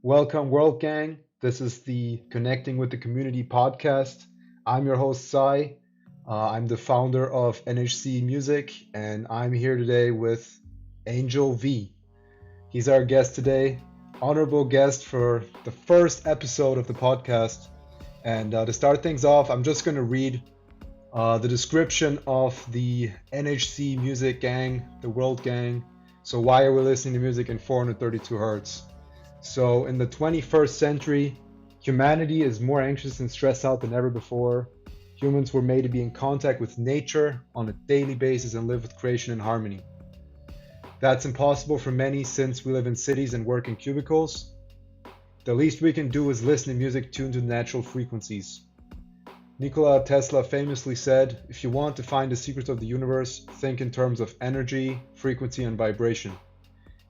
Welcome, World Gang. This is the Connecting with the Community podcast. I'm your host, Sai. I'm the founder of NHC Music, and I'm here today with AngelV. He's our guest today, honorable guest for the first episode of the podcast. And to start things off, I'm just going to read the description of the NHC Music Gang, the World Gang. So, why are we listening to music in 432 hertz? So, in the 21st century, humanity is more anxious and stressed out than ever before. Humans were made to be in contact with nature on a daily basis and live with creation in harmony. That's impossible for many since we live in cities and work in cubicles. The least we can do is listen to music tuned to natural frequencies. Nikola Tesla famously said, if you want to find the secrets of the universe, think in terms of energy, frequency, and vibration.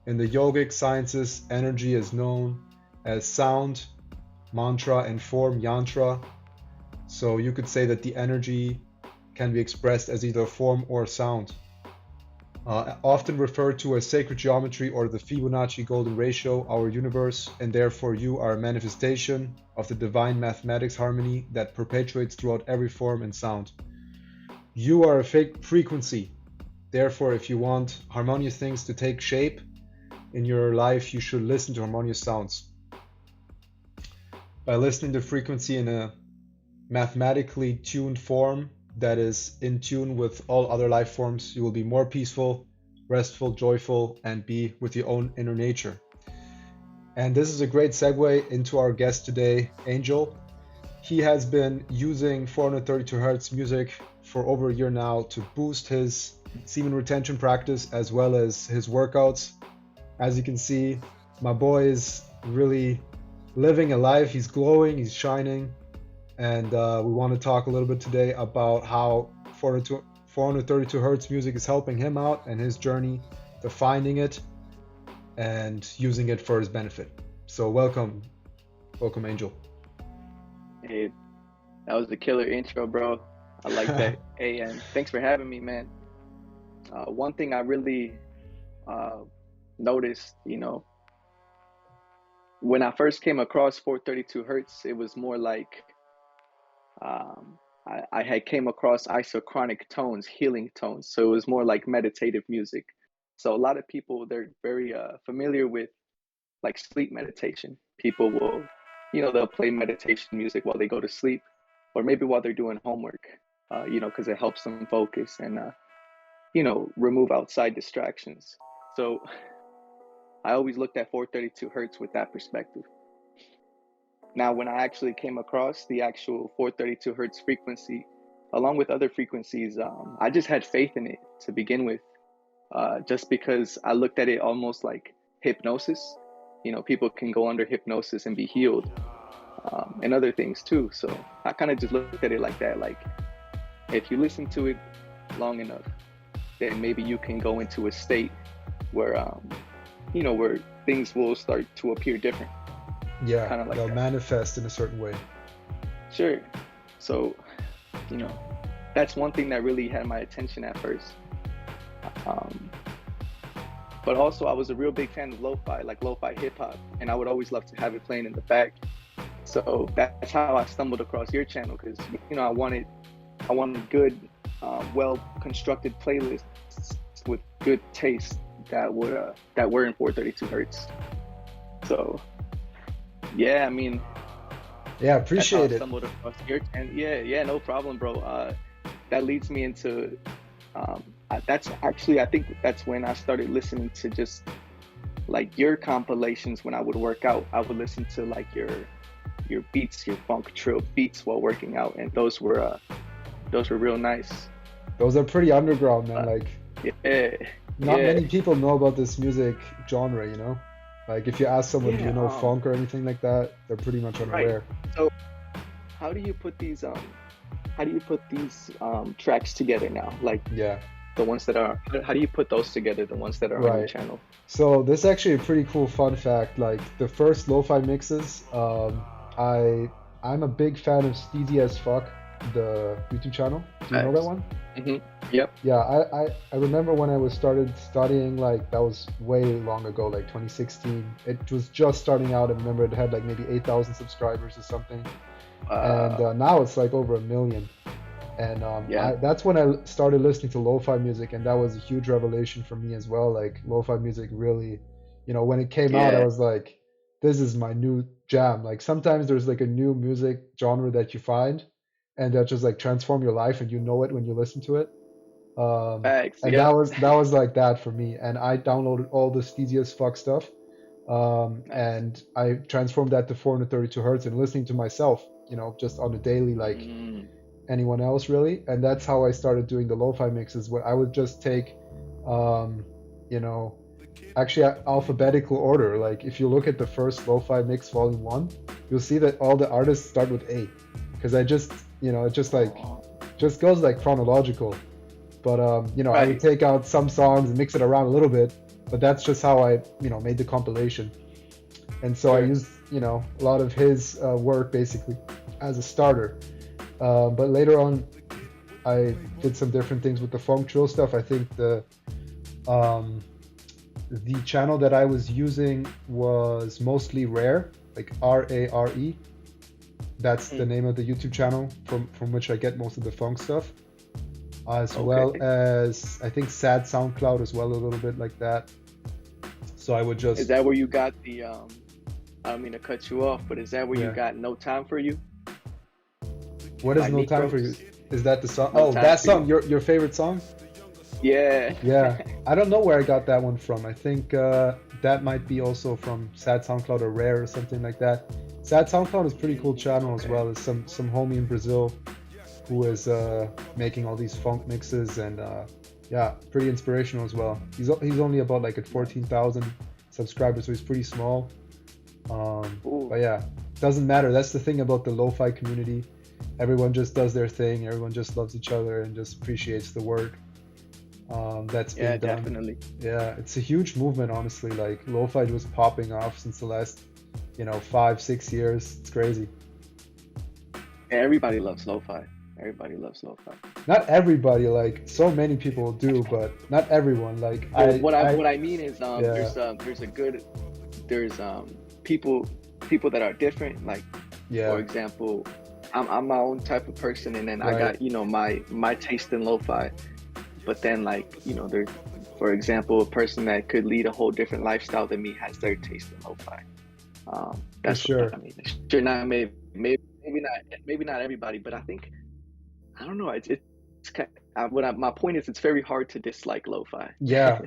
In the yogic sciences, energy is known as sound, mantra, and form, yantra. So you could say that the energy can be expressed as either form or sound. Often referred to as sacred geometry or the Fibonacci golden ratio, our universe, and therefore you are a manifestation of the divine mathematics harmony that perpetuates throughout every form and sound. You are a frequency. Therefore, if you want harmonious things to take shape in your life, you should listen to harmonious sounds. By listening to frequency in a mathematically tuned form that is in tune with all other life forms, you will be more peaceful, restful, joyful, and be with your own inner nature. And this is a great segue into our guest today, Angel. He has been using 432 hertz music for over a year now to boost his semen retention practice as well as his workouts. As you can see, my boy is really living a life. He's glowing, he's shining. And we want to talk a little bit today about how 432 hertz music is helping him out and his journey to finding it and using it for his benefit. So welcome Angel. Hey, that was the killer intro, bro. I like that. Hey, and thanks for having me, man. One thing I really noticed, when I first came across 432 hertz, it was more like I had came across isochronic tones, healing tones. So it was more like meditative music. So a lot of people, they're very familiar with like sleep meditation. People will, they'll play meditation music while they go to sleep, or maybe while they're doing homework, because it helps them focus and, remove outside distractions. So I always looked at 432 hertz with that perspective. Now, when I actually came across the actual 432 hertz frequency, along with other frequencies, I just had faith in it to begin with, just because I looked at it almost like hypnosis. People can go under hypnosis and be healed, and other things too. So I kind of just looked at it like that. Like, if you listen to it long enough, then maybe you can go into a state where, where things will start to appear different. Yeah, kind of like they'll that. manifest in a certain way. Sure. So, that's one thing that really had my attention at first. But also, I was a real big fan of lo-fi, like lo-fi hip-hop, and I would always love to have it playing in the back. So that's how I stumbled across your channel, because I wanted good, well-constructed playlists with good taste that were in 432 hertz. So. Yeah, I mean, yeah, appreciate it. Stumbled across your channel. Yeah, no problem, bro. That leads me into I think that's when I started listening to just like your compilations. When I would work out, I would listen to like your beats, your funk trill beats while working out, and those were real nice. Those are pretty underground, man. Not many people know about this music genre, Like if you ask someone, do you know funk or anything like that, they're pretty much unaware. Right. So how do you put these tracks together now? Like the ones that are, how do you put those together, the ones that are on your channel? So this is actually a pretty cool fun fact. Like the first Lofi Mixes, I'm a big fan of Steezy as Fuck. the YouTube channel. Do you know that Facts. one? Yep. Yeah, I remember when I was started studying, like that was way long ago, like 2016. It was just starting out. I remember it had like maybe 8,000 subscribers or something, and now it's like over 1 million. And Yeah. that's when I started listening to lo-fi music, and that was a huge revelation for me as well. Like lo-fi music really, when it came out, I Yeah. was like, this is my new jam. Like sometimes there's like a new music genre that you find, and that just like transform your life, and you know it when you listen to it. Facts. And that Yep. was like that for me. And I downloaded all the steezy as fuck stuff, Nice. and I transformed that to 432 hertz and listening to myself, just on a daily, like Mm. anyone else really. And that's how I started doing the lo-fi mixes, where I would just take, um, you know, actually alphabetical order. Like if you look at the first lo-fi mix volume 1, you'll see that all the artists start with A, because I just, it just like Oh, just goes like chronological. But I would right. take out some songs and mix it around a little bit. But that's just how I, made the compilation. And so I Sure. used, a lot of his work basically as a starter. But later on, I did some different things with the funk drill stuff. I think um, the channel that I was using was mostly Rare, like RARE. That's the Mm. name of the YouTube channel from which I get most of the funk stuff, as Okay. well as I think Sad SoundCloud as well, a little bit like that. So I would Is just, that where you got the I don't mean to cut you off, but is that where you yeah. got No Time for You What is by No Time for You? Necros? Is that the song? No Oh, Time that for You. song, your favorite song? Yeah. Yeah, I don't know where I got that one from. I think that might be also from Sad SoundCloud or Rare or something like that. Sad SoundCloud is a pretty cool channel as Okay. well. It's some homie in Brazil who is making all these funk mixes, and yeah, pretty inspirational as well. He's only about like at Nice. 14,000 subscribers, so he's pretty small. Ooh. But yeah, doesn't matter. That's the thing about the lo-fi community. Everyone just does their thing. Everyone just loves each other and just appreciates the work that's Yeah, being done. definitely. Yeah, it's a huge movement, honestly. Like lo-fi was popping off since the last, 5, 6 years. It's crazy. Everybody loves lo-fi. Everybody loves lo-fi. Not everybody, like so many people do, but not everyone. Like Well, I, I, what I mean is yeah, there's a good there's people people that are different. Like for yeah, example, I'm my own type of person, and then I right, got my taste in lo-fi. But then like there's for example a person that could lead a whole different lifestyle than me has their taste in lo-fi. for That's what sure. I mean. Sure, not maybe not everybody, but I think I don't know. It's my point is it's very hard to dislike lo-fi. Yeah,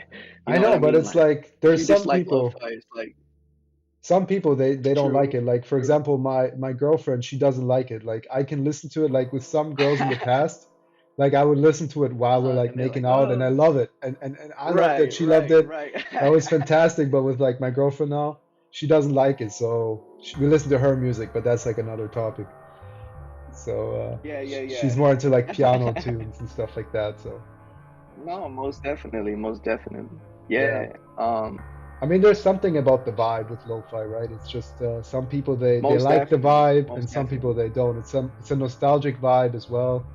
You I know what know, I but mean? it's Like like if there's you some dislike people. lo-fi, it's like Some people they don't like true, it. Like for true. example, my girlfriend, she doesn't like it. Like I can listen to it like with some girls in the past. Like I would listen to it while we're like And they're making like, out, and I oh, love it. And I loved it. right, She loved it. right. That was fantastic. But with like my girlfriend now, she doesn't like it. So we listen to her music, but that's like another topic. So Yeah, yeah, she's more into like piano yeah. tunes and stuff like that. So No, most definitely, most definitely. yeah. Yeah, I mean, there's something about the vibe with lo-fi, right? It's just some people they most like the definitely, vibe, and most some people definitely. they don't. It's a nostalgic vibe as well.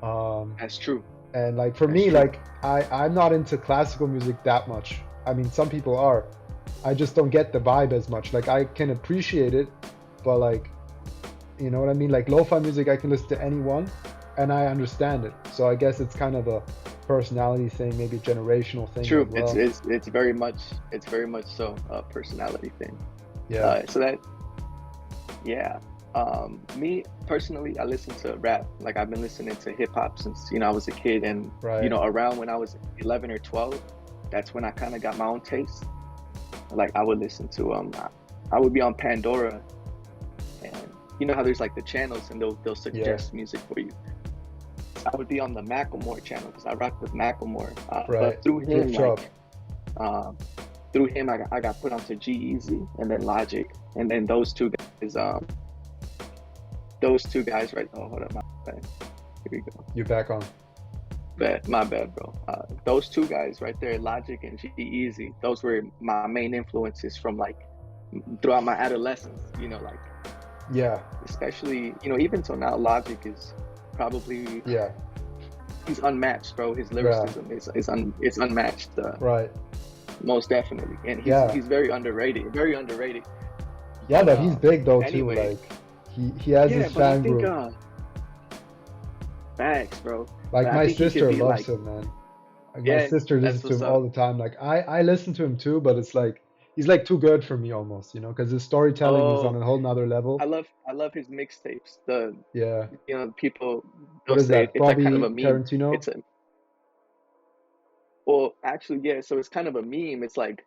Um, That's true. and like for That's me, true. like I'm not into classical music that much. I mean, some people are. I just don't get the vibe as much. Like I can appreciate it, but like you know what I mean? Like lo-fi music, I can listen to anyone, and I understand it. So I guess it's kind of a personality thing, maybe a generational thing as True. well. It's very much so a personality thing. Yeah, So that yeah. Me personally, I listen to rap. Like I've been listening to hip hop since I was a kid, and right. around when I was 11 or 12, that's when I kind of got my own taste. Like I would listen to I would be on Pandora, and you know how there's like the channels, and they'll Yeah, suggest music for you. So I would be on the Macklemore channel because I rock with Macklemore. right. But through Gift him, shop. like um, I got put onto G-Eazy and then Logic, and then those two guys right. Oh, hold up, my bad. Here we go. You're back on. My bad, bro. Those two guys right there, Logic and G-Eazy, those were my main influences from like throughout my adolescence. Like Yeah, especially even till now, Logic is probably Yeah. he's unmatched, bro. His lyricism is unmatched. Right. Most definitely, and Yeah. he's very underrated. Very underrated. Yeah, but he's big though too. Anyway, Like he has yeah, his but I fan think group. facts, bro. Like But I my think he could sister be loves like, him, man. Like my yeah, sister listens that's to what's him all up. the time. Like I listen to him too, but it's like he's like too good for me almost, you know, because his storytelling is on Oh, a whole nother level. I love his mixtapes. Yeah. People What they'll is say that? it's like kind of Bobby a meme. Tarantino? It's a Well, actually, yeah. So it's kind of a meme. It's like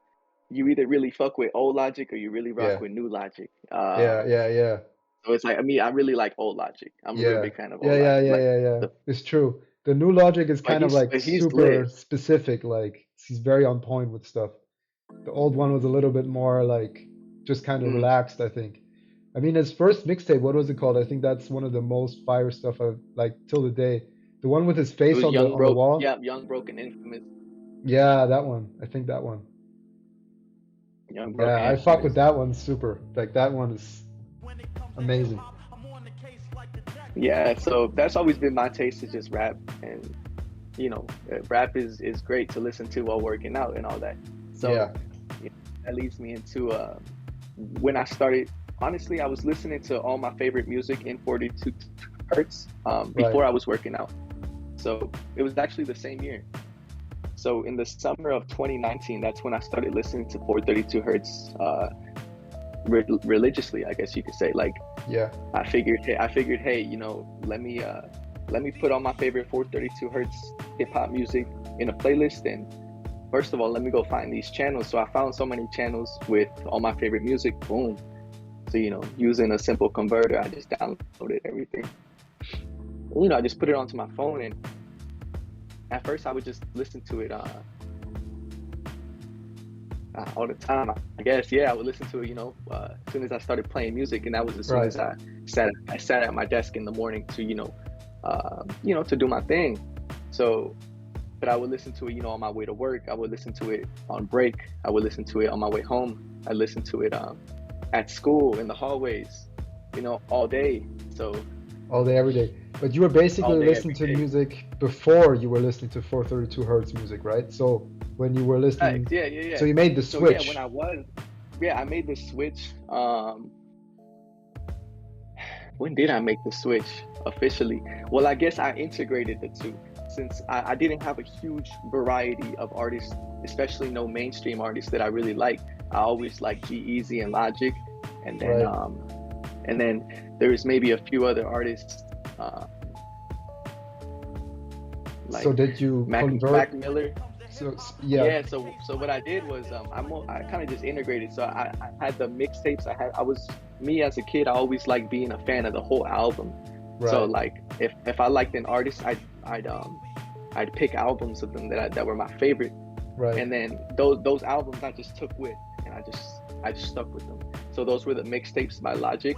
you either really fuck with old Logic or you really rock Yeah. with new Logic. Yeah. So it's like I really like old Logic. I'm a real Yeah. big fan of old Logic. Like Yeah. the It's true. The new Logic is kind of like he's super lit. specific. Like he's very on point with stuff. The old one was a little bit more like just kind of Mm. relaxed, I think. I mean, his first mixtape, what was it called? I think that's one of the most fire stuff I've like till the day. The one with his It face was on the Young Broke. wall. Yeah, Young Broke and Infamous. Yeah, that one. I think that one. Young Broke Yeah, and I fuck with Infamous. that one super. Like that one is amazing. Yeah, so that's always been my taste is just rap, and rap is great to listen to while working out and all that. So Yeah, that leads me into when I started. Honestly, I was listening to all my favorite music in 42 hertz right. before I was working out. So it was actually the same year. So in the summer of 2019, that's when I started listening to 432 hertz religiously, I guess you could say. Like Yeah, I figured, hey, let me put all my favorite 432 hertz hip hop music in a playlist. And first of all, let me go find these channels. So I found so many channels with all my favorite music. Boom. So using a simple converter, I just downloaded everything. I just put it onto my phone, and at first I would just listen to it all the time. I guess, yeah, I would listen to it, as soon as I started playing music, and that was as soon right. as I sat at my desk in the morning to, to do my thing. So, but I would listen to it, on my way to work. I would listen to it on break. I would listen to it on my way home. I listened to it at school in the hallways, all day. So All day, every day. But you were all basically day, listening every to day. music before you were listening to 432 hertz music, right? So when you were listening, Yeah. so you made the So yeah, when switch. I made the switch. When did I make the switch officially? Well, I guess I integrated the two since I didn't have a huge variety of artists, especially no mainstream artists that I really like. I always liked G-Eazy and Logic, and then Right. There's maybe a few other artists like So did you Mac convert? Miller. So yeah, Yeah, so what I did was I kind of just integrated. So I had the mixtapes. I was me as a kid. I always liked being a fan of the whole album. So right, like if I liked an artist, I'd pick albums of them that were my favorite, right. and then those albums I just took with, and I just stuck with them. So those were the mixtapes by Logic,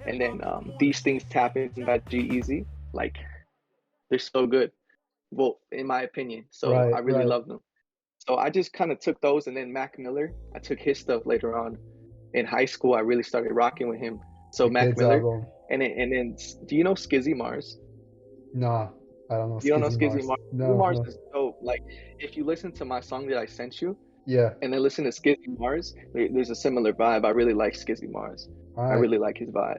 and then These Things Happen by G-Eazy. Like they're so good. Well, in my opinion. So I really Right. love them. So I just kind of took those, and then Mac Miller, I took his stuff later on in high school. I really started rocking with him. So The Mac Kids Miller, album. and then do you know Skizzy Mars? Nah, I don't know You don't know Skizzy Skizzy Mars. Mars? Skizzy No, Mars no. is dope. Like if you listen to my song that I sent you, Yeah, and then listen to Skizzy Mars, there's a similar vibe. I really like Skizzy Mars. all I right, really like his vibe.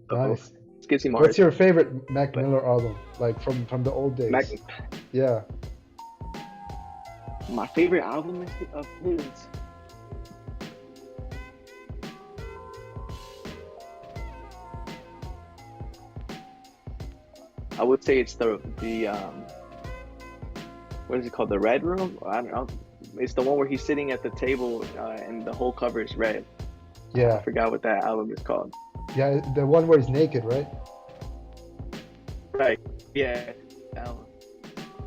So nice. Skizzy What's Mars, your favorite Mac but Miller album? Like from the old Mac, days? Yeah, my favorite album of his. I would say it's the what is it called? The Red Room? I don't know. It's the one where he's sitting at the table and the whole cover is red. I yeah, forgot what that album is called. yeah. The one where he's naked, right? Right. Yeah. That one.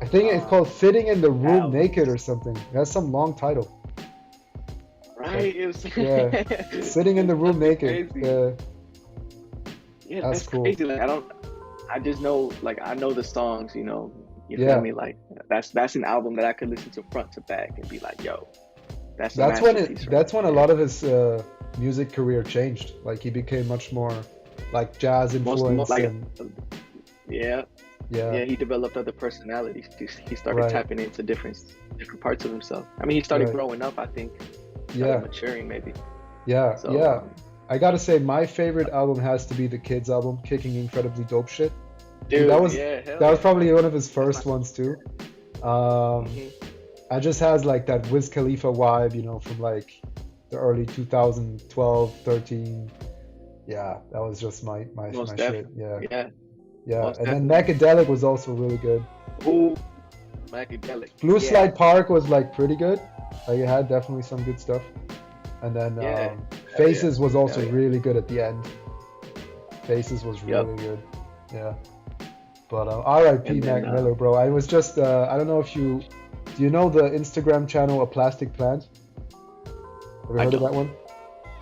I think it's called "Sitting in the That Room album Naked" is or something. That's some long title. Like, right. It was yeah, "Sitting in the Room that's Naked." crazy. Yeah, That's that's cool. crazy. Like I just know like I know the songs, you feel Yeah, me? Like that's an album that I could listen to front to back and be like, yo, that's a that's when masterpiece right that's when a there. lot of his music career changed. Like he became much more like jazz Most influence like and yeah. Yeah, Yeah, he developed other personalities. He started right, tapping into different parts of himself. I mean, he started right. growing up, I think, started Yeah, maturing maybe. yeah, So, yeah. I gotta say, my favorite album has to be the Kids album, Kicking Incredibly Dope Shit. Dude, dude, yeah, hell that was yeah, probably one of his that's my. first ones too. Um, Hmm. I just has like that Wiz Khalifa vibe, from like the early 2012, 13. Yeah, that was just my Most shit. definitely, Yeah, yeah, yeah. most And then definitely. Macadelic was also really good. Ooh, Macadelic, Blue yeah, Slide Park was like pretty good. Like it had definitely some good stuff. And then yeah, hell yeah, Faces was also hell yeah. really good at the end. Faces was Yep. really good. Yeah. But R.I.P. And then, Mac Miller, bro. I was just I don't know if do you know the Instagram channel A Plastic Plant? Have you I heard of don't. that one?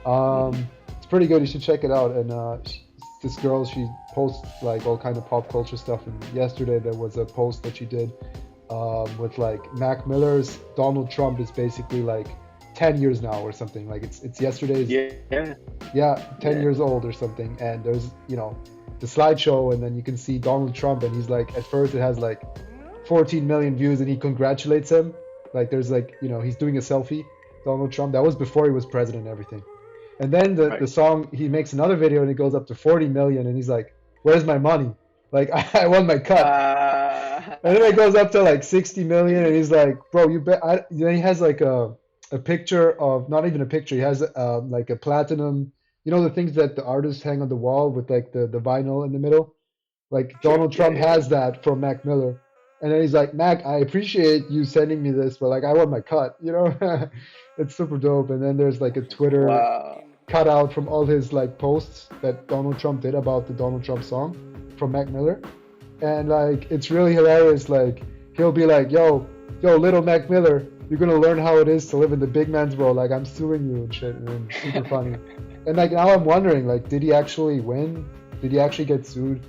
Mm-mm. It's pretty good. You should check it out. And this girl, she posts like all kind of pop culture stuff. And yesterday there was a post that she did with like Mac Miller's Donald Trump is basically like 10 years now or something. Like it's yesterday's, Yeah, yeah, 10 yeah, years old or something. And there's the slideshow, and then you can see Donald Trump, and he's like, at first it has like 14 million views, and he congratulates him. Like there's like he's doing a selfie, Donald Trump. That was before he was president and everything. And then the right. song, he makes another video and it goes up to 40 million, and he's like, "Where's my money? Like I want my cut." And then it Uh, goes up to like 60 million, and he's like, "Bro, you bet." Then he has like a picture of, not even a picture. He has like a platinum, the things that the artists hang on the wall with like the vinyl in the middle. Like sure, Donald yeah, Trump yeah, has that from Mac Miller. And then he's like, "Mac, I appreciate you sending me this, but like I want my cut, you know?" It's super dope. And then there's like a Twitter wow, cutout from all his like posts that Donald Trump did about the Donald Trump song from Mac Miller. And like it's really hilarious. Like he'll be like, yo, little Mac Miller, you're gonna learn how it is to live in the big man's world. Like I'm suing you and shit." And then super funny. And like now I'm wondering, like, did he actually win? Did he actually get sued?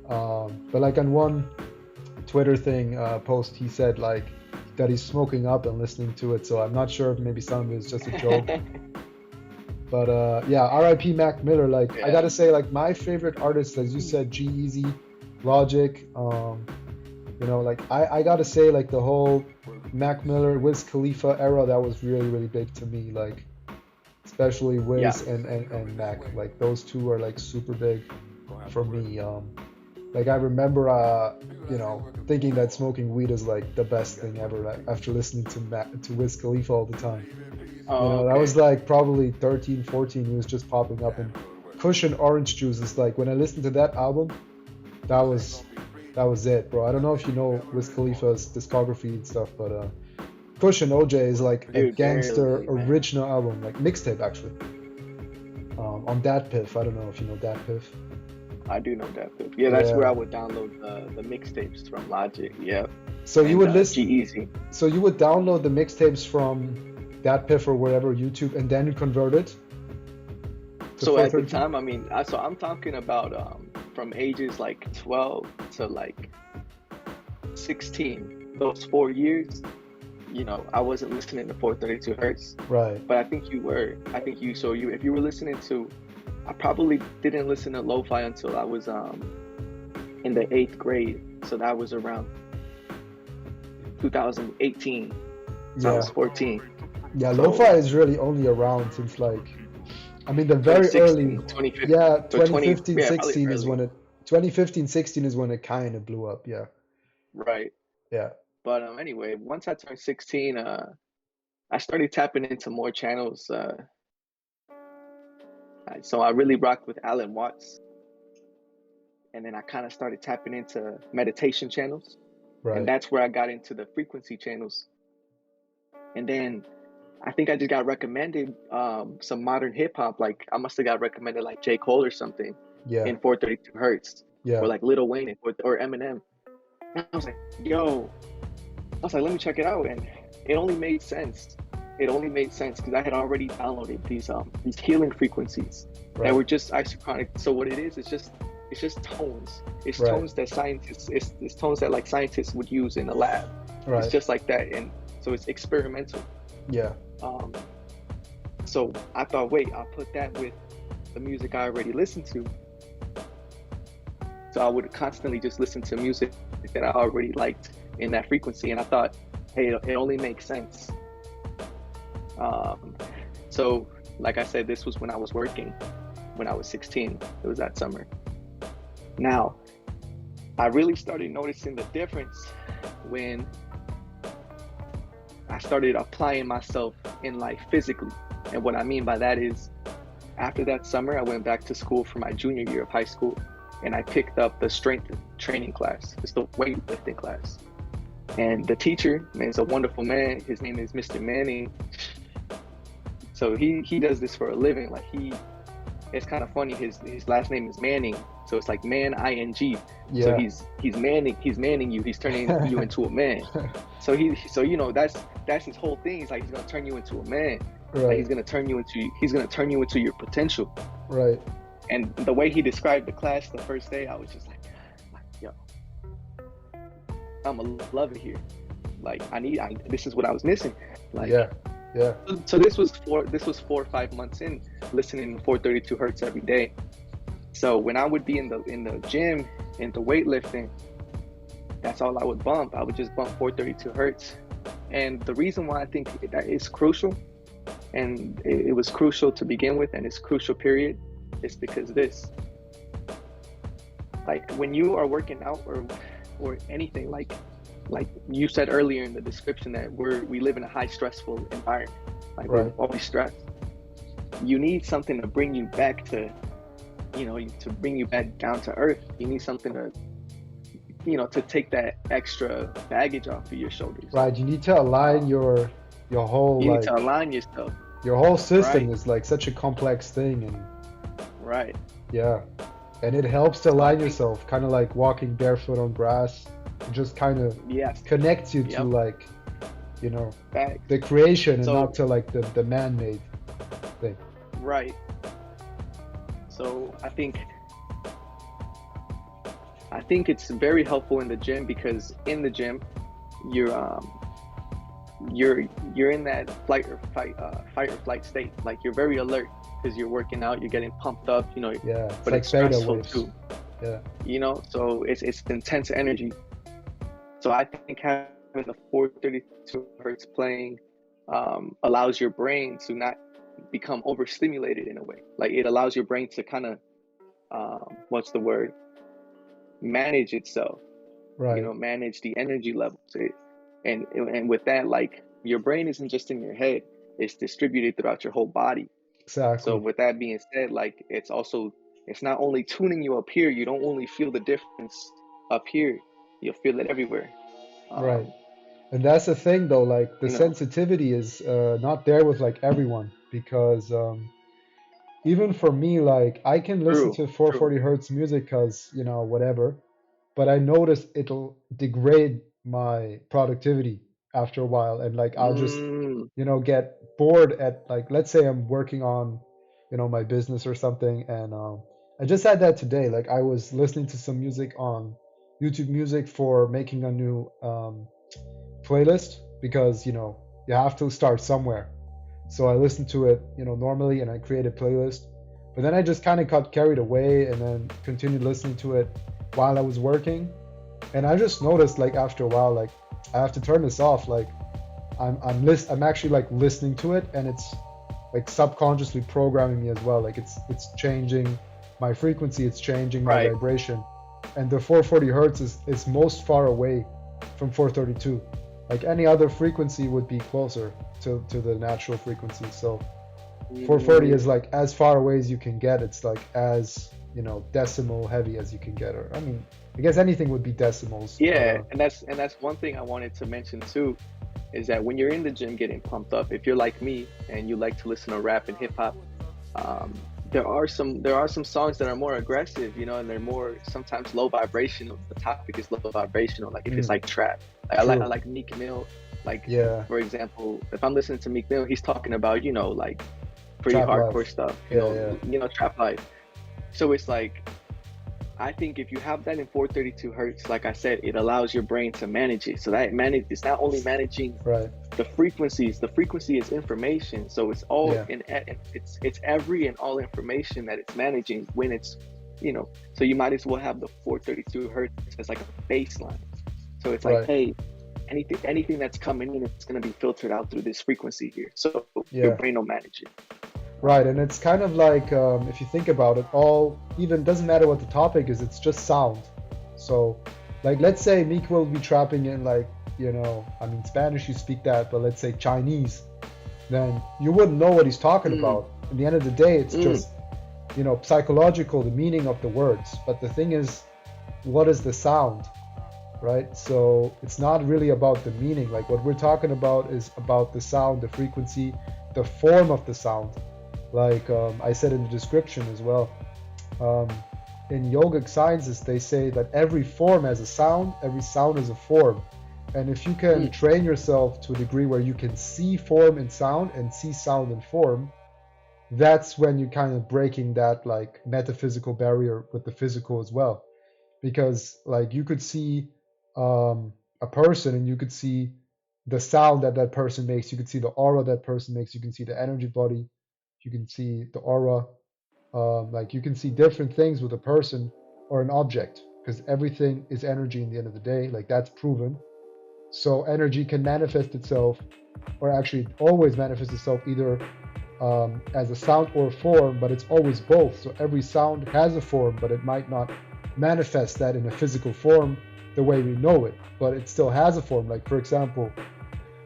But like on one Twitter thing post, he said like that he's smoking up and listening to it. So I'm not sure if maybe some of it is just a joke. But yeah, R.I.P. Mac Miller. Like I yeah, gotta say, like my favorite artists, as you said, G-Eazy, Logic. Like I gotta say, like the whole Mac Miller, Wiz Khalifa era, that was really really big to me. Like especially yeah. Wiz and Mac. Like those two are like super big for me. Like I remember, thinking that smoking weed is like the best thing ever. Like, after listening to Wiz Khalifa all the time. Oh, That was okay. like probably 13, 14. He was just popping up. And Kush and Orange Juice is like, when I listened to that album, that was that was it, bro. I don't know if you know Wiz Khalifa's discography and stuff, but Kush and OJ is like a Dude, gangster barely, man. original album, like mixtape actually. On Dat Piff. I don't know if you know Dat Piff. I do know that. But yeah, that's where Yeah. I would download the mixtapes from Logic. Yeah, So you and would listen. G-Eazy. So you would download the mixtapes from Dat Piff or wherever, YouTube, and then convert it to So at the 432. time, I mean, so I'm talking about from ages like 12 to like 16. Those 4 years, I wasn't listening to 432 hertz, Right. but I think you were. I think you. So if you were listening to, I probably didn't listen to lo-fi until I was in the 8th grade. So that was around 2018. So I Yeah. was 14. Yeah. So Lo-fi is really only around since like, I mean, the very early, 2016, 2015. yeah, So 20, 2015, yeah, probably 16 is early. when it, 2015, 16 is when it kind of blew up. Yeah. Right. Yeah. But anyway, once I turned 16, I started tapping into more channels. So I really rocked with Alan Watts. And then I kind of started tapping into meditation channels. And Right. that's where I got into the frequency channels. And then I think I just got recommended some modern hip hop. Like I must have got recommended like J. Cole or something Yeah. in 432 hertz, or Yeah. like Lil Wayne or Eminem. And I was like, yo, I was like, let me check it out. And it only made sense. It only made sense because I had already downloaded these healing frequencies that Right. were just isochronic. So what it is, it's just tones. It's Right. tones that it's tones that like scientists would use in the lab. It's Right. just like that. And so it's experimental. Yeah. Um, so I thought, wait, I'll put that with the music I already listened to. So I would constantly just listen to music that I already liked in that frequency. And I thought, hey, it only makes sense. So like I said, this was when I was working, when I was 16. It was that summer. Now, I really started noticing the difference when I started applying myself in life physically. And what I mean by that is, after that summer, I went back to school for my junior year of high school, and I picked up the strength training class. It's the weightlifting class. And the teacher is a wonderful man. His name is Mr. Manning. So he does this for a living. Like it's kind of funny. His last name is Manning. So it's like man, ING. Yeah. So he's manning you. He's turning you into a man. So you know, that's his whole thing. He's like, he's gonna turn you into a man. Right. Like he's gonna turn you into your potential. Right. And the way he described the class the first day, I was just like, yo, I'm gonna love it here. Like this is what I was missing. Like, yeah. So this was 4 or 5 months in, listening to 432 hertz every day. So when I would be in the gym, in the weightlifting, that's all I would bump. I would just bump 432 hertz. And the reason why I think that is crucial, and it was crucial to begin with, and it's crucial period, is because this. Like when you are working out or anything, like you said earlier in the description that we live in a high stressful environment. Like right. We're always stressed. You need something to bring you back to, to bring you back down to earth. You need something to, to take that extra baggage off of your shoulders. Right. You need to align your whole. You need to align yourself. Your whole system right. is like such a complex thing, and right. Yeah, and it helps to align yourself, kind of like walking barefoot on grass. It just kind of connects you to like, the creation and not to like the man-made thing. Right. So I think it's very helpful in the gym, because in the gym you're in that fight or flight state. Like you're very alert because you're working out, you're getting pumped up, Yeah, but like it's stressful waves. too. Yeah. So it's intense energy. So I think having the 432 hertz playing allows your brain to not become overstimulated in a way. Like it allows your brain to kind of, manage itself. Right. Manage the energy levels. And with that, like your brain isn't just in your head; it's distributed throughout your whole body. Exactly. So with that being said, like it's not only tuning you up here. You don't only feel the difference up here. You'll feel it everywhere. Right. And that's the thing though, like the sensitivity is not there with like everyone, because even for me, like I can listen to 440 hertz music because, whatever, but I notice it'll degrade my productivity after a while, and like I'll just, get bored at, like, let's say I'm working on, my business or something, and I just had that today. Like I was listening to some music on YouTube Music for making a new playlist, because you have to start somewhere. So I listened to it normally, and I created a playlist, but then I just kind of got carried away and then continued listening to it while I was working. And I just noticed, like, after a while, like I have to turn this off. Like I'm actually like listening to it, and it's like subconsciously programming me as well. Like it's changing my frequency, it's changing my vibration. And the 440 hertz is most far away from 432. Like any other frequency would be closer to the natural frequency. So 440 is like as far away as you can get. It's like as, decimal heavy as you can get. Or I mean, I guess anything would be decimals. Yeah, and that's one thing I wanted to mention too, is that when you're in the gym getting pumped up, if you're like me and you like to listen to rap and hip hop, there are some songs that are more aggressive, and they're more sometimes low vibrational. The topic is low vibrational. Like if it's like trap, I like Meek Mill. Like for example, if I'm listening to Meek Mill, he's talking about like pretty trap hardcore life. stuff. Trap life. So it's like, I think if you have that in 432 hertz, like I said, it allows your brain to manage it. So that it's not only managing the frequencies. The frequency is information. So it's all it's every and all information that it's managing when it's you know, so you might as well have the 432 hertz as like a baseline. So it's like, Right. hey, anything that's coming in, it's going to be filtered out through this frequency here. So your Yeah. brain will manage it. Right. And it's kind of like, if you think about it, all even doesn't matter what the topic is, it's just sound. So, like, let's say Meek will be trapping in, like, I mean, Spanish, you speak that, but let's say Chinese, then you wouldn't know what he's talking about. At the end of the day, it's just, psychological, the meaning of the words. But the thing is, what is the sound, right? So it's not really about the meaning. Like, what we're talking about is about the sound, the frequency, the form of the sound. Like I said in the description as well. In yogic sciences, they say that every form has a sound, every sound is a form. And if you can train yourself to a degree where you can see form and sound and see sound and form, that's when you're kind of breaking that like metaphysical barrier with the physical as well. Because like you could see a person and you could see the sound that that person makes, you could see the aura that person makes, you can see the energy body, you can see the aura, like you can see different things with a person or an object, because everything is energy in the end of the day. Like that's proven. So energy can manifest itself, or actually always manifest itself either as a sound or a form, but it's always both. So every sound has a form, but it might not manifest that in a physical form the way we know it, but it still has a form. Like for example,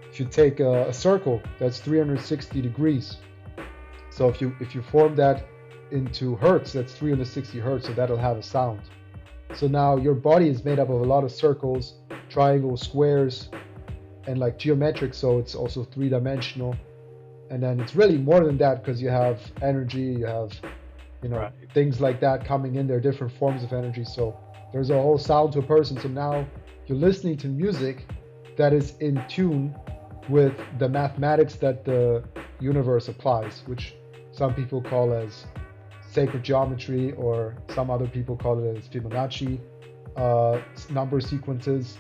if you take a circle that's 360 degrees, so if you form that into hertz, that's 360 hertz, so that'll have a sound. So now your body is made up of a lot of circles, triangles, squares, and like geometric, so it's also three-dimensional. And then it's really more than that, because you have energy, you have right, things like that coming in. There are different forms of energy, so there's a whole sound to a person. So now you're listening to music that is in tune with the mathematics that the universe applies, which some people call as sacred geometry, or some other people call it as Fibonacci number sequences.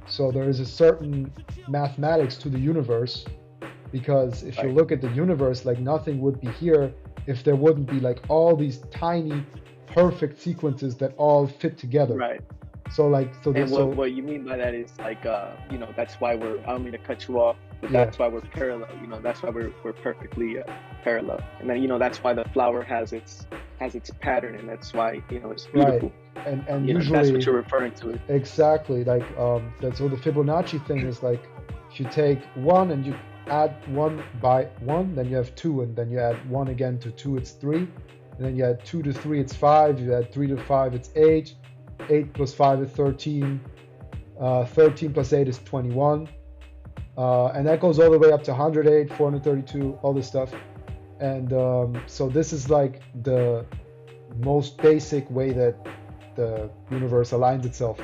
So there is a certain mathematics to the universe, because if you look at the universe, like nothing would be here if there wouldn't be like all these tiny perfect sequences that all fit together. Right. So like, and what you mean by that is like, that's why I don't mean to cut you off, but that's why we're parallel. That's why we're perfectly parallel. And then, that's why the flower has its pattern, and that's why, it's beautiful. Right. And usually that's what you're referring to. Exactly. Like, that's what the Fibonacci thing is. Like, if you take 1 and you add 1 by 1, then you have 2, and then you add 1 again to 2, it's 3, and then you add 2 to 3, it's 5, you add 3 to 5, it's 8, 8 plus 5 is 13, 13 plus 8 is 21, and that goes all the way up to 108, 432, all this stuff. And so this is like the most basic way that the universe aligns itself.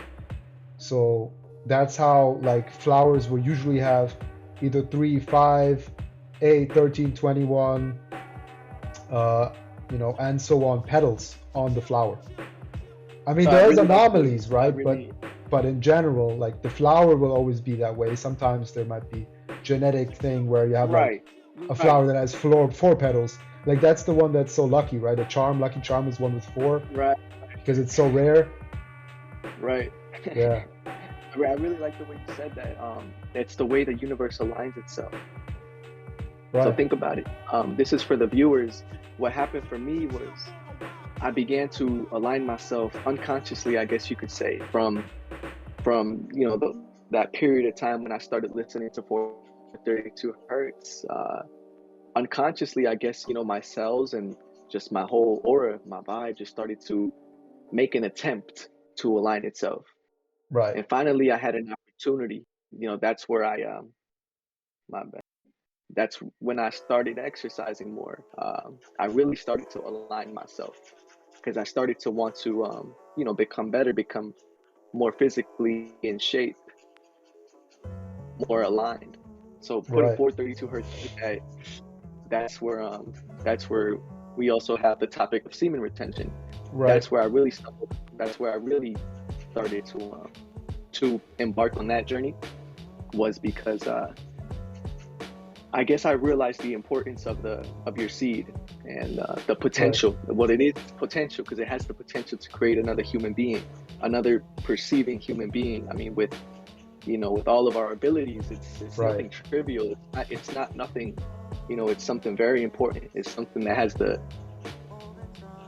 So that's how like flowers will usually have either 3, 5, 8, 13, 21, and so on, petals on the flower. I mean, there's anomalies, right? But in general, like the flower will always be that way. Sometimes there might be genetic thing where you have like a flower that has 4 petals. Like that's the one that's so lucky, right? Lucky charm is one with 4, right? Because it's so rare. Right. Yeah. I really like the way you said that. It's the way the universe aligns itself. Right. So think about it. This is for the viewers. What happened for me was I began to align myself unconsciously, I guess you could say, from that period of time when I started listening to 432 hertz. Unconsciously, I guess, my cells and just my whole aura, my vibe just started to make an attempt to align itself. Right. And finally I had an opportunity. That's where that's when I started exercising more. I really started to align myself, because I started to want to become better, become more physically in shape, more aligned. So putting 432 hertz, that's where we also have the topic of semen retention. Right. That's where I really stumbled. That's where I really started to embark on that journey, was because I guess I realized the importance of your seed and the Right. potential. What it is potential, because it has the potential to create another human being, another perceiving human being. I mean, with with all of our abilities, it's Right. nothing trivial. It's not nothing. It's something very important. It's something that has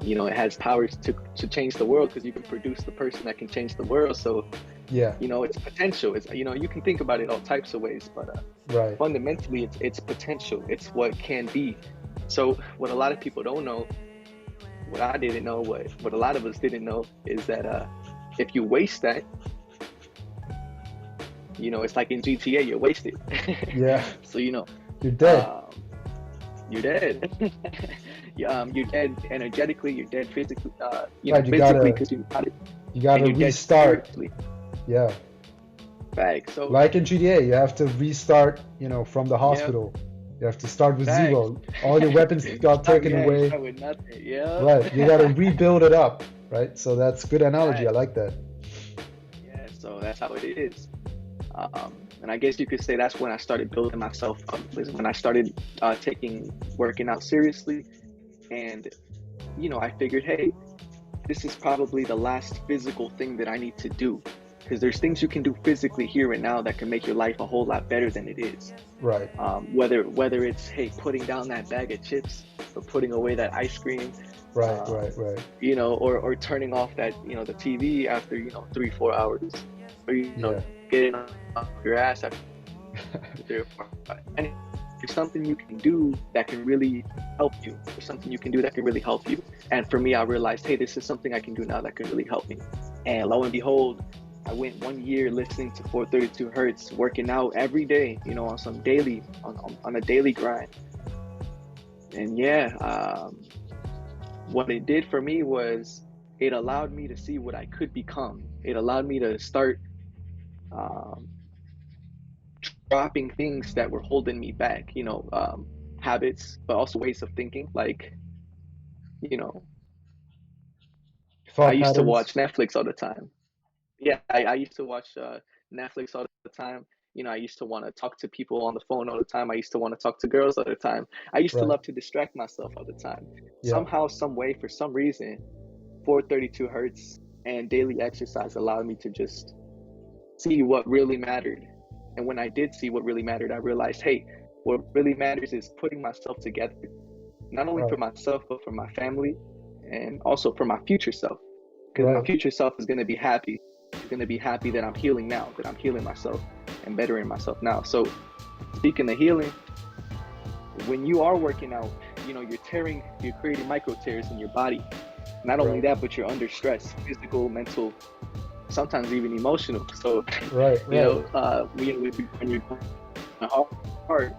it has powers to change the world, because you can produce the person that can change the world. So Yeah. it's potential. It's you can think about it all types of ways, but Right. fundamentally it's potential. It's what can be. So what a lot of people don't know, what I didn't know, what a lot of us didn't know, is that if you waste that, it's like in GTA, you're wasted. Yeah. So You're dead. um, you're dead. You're dead energetically, you're dead physically, Right. You physically, gotta because you got it, you and gotta you're dead restart. spiritually. Yeah. Facts. So Like in GTA, you have to restart, from the yeah, hospital. You have to start with facts. zero. All your weapons got taken You away. start with nothing. Yeah. Right. You gotta rebuild it up. Right. So that's good analogy. I Facts. like that. Yeah. So that's how it is. And I guess you could say that's when I started building myself up. Was when I started taking working out seriously, and I figured, hey, this is probably the last physical thing that I need to do, because there's things you can do physically here and now that can make your life a whole lot better than it is. Right. Whether it's, hey, putting down that bag of chips, or putting away that ice cream, Right. um, Right. Right. or turning off that the TV after 3-4 hours, or Yeah. getting off your ass after 3 or 4 hours. And there's something you can do that can really help you. There's something you can do that can really help you. And for me, I realized, hey, this is something I can do now that can really help me. And lo and behold, I went 1 year listening to 432 hertz, working out every day, on some daily, on a daily grind. And yeah, what it did for me was it allowed me to see what I could become. It allowed me to start um, dropping things that were holding me back, habits, but also ways of thinking. Like, you know, I Thought used to patterns. watch Netflix all the time. Yeah, I used to watch Netflix all the time. I used to want to talk to people on the phone all the time. I used to want to talk to girls all the time. I used to Right. love to distract myself all the time. Yeah. Somehow, some way, for some reason, 432 hertz and daily exercise allowed me to just see what really mattered. And when I did see what really mattered, I realized, hey, what really matters is putting myself together, not only for Right. myself, but for my family, and also for my future self. Because my Right. future self is going to be happy. It's going to be happy that I'm healing now, that I'm healing myself and bettering myself now. So, speaking of healing, when you are working out, you're creating micro tears in your body. Not only Right. that, but you're under stress, physical, mental, sometimes even emotional. So, Right. Right. when you're going hard,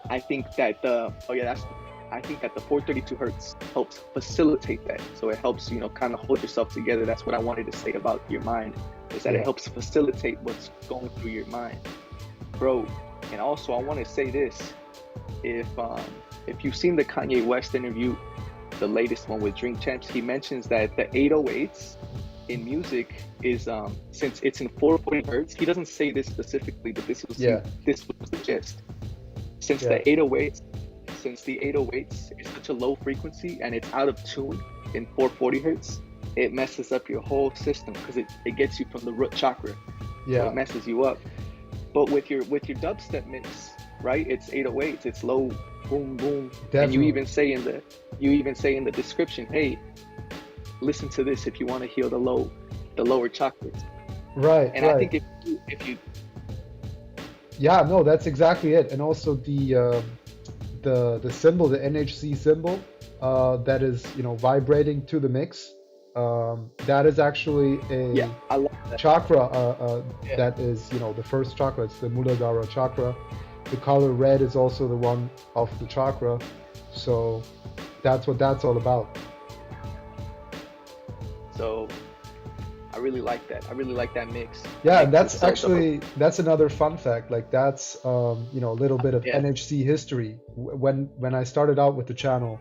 I think that I think that the 432 hertz helps facilitate that. So it helps, kind of hold yourself together. That's what I wanted to say about your mind, is that it Yeah. helps facilitate what's going through your mind, bro. And also, I want to say this: if you've seen the Kanye West interview, the latest one with Drink Champs, he mentions that the 808s in music is since it's in 440 hertz. He doesn't say this specifically, but Yeah. this was the gist. Since Yeah. the 808s, since the 808s is such a low frequency and it's out of tune in 440 hertz, it messes up your whole system, because it gets you from the root chakra, so Yeah. it messes you up. But with your dubstep mix, right? It's 808s, it's low, boom, boom, and you Definitely. even say in the description, hey, listen to this if you want to heal the lower chakras. Right. And I Right. think if you Yeah. No, that's exactly it. And also the symbol, the NHC symbol, that is vibrating to the mix. That is actually yeah, a I love that. chakra, Yeah. that is the first chakra. It's the Muladhara chakra. The color red is also the one of the chakra. So that's what that's all about. So I really like that. I really like that mix. Yeah, and Makes it that's so the actually that's another fun fact. Like that's a little bit of yeah. NHC history. When I started out with the channel,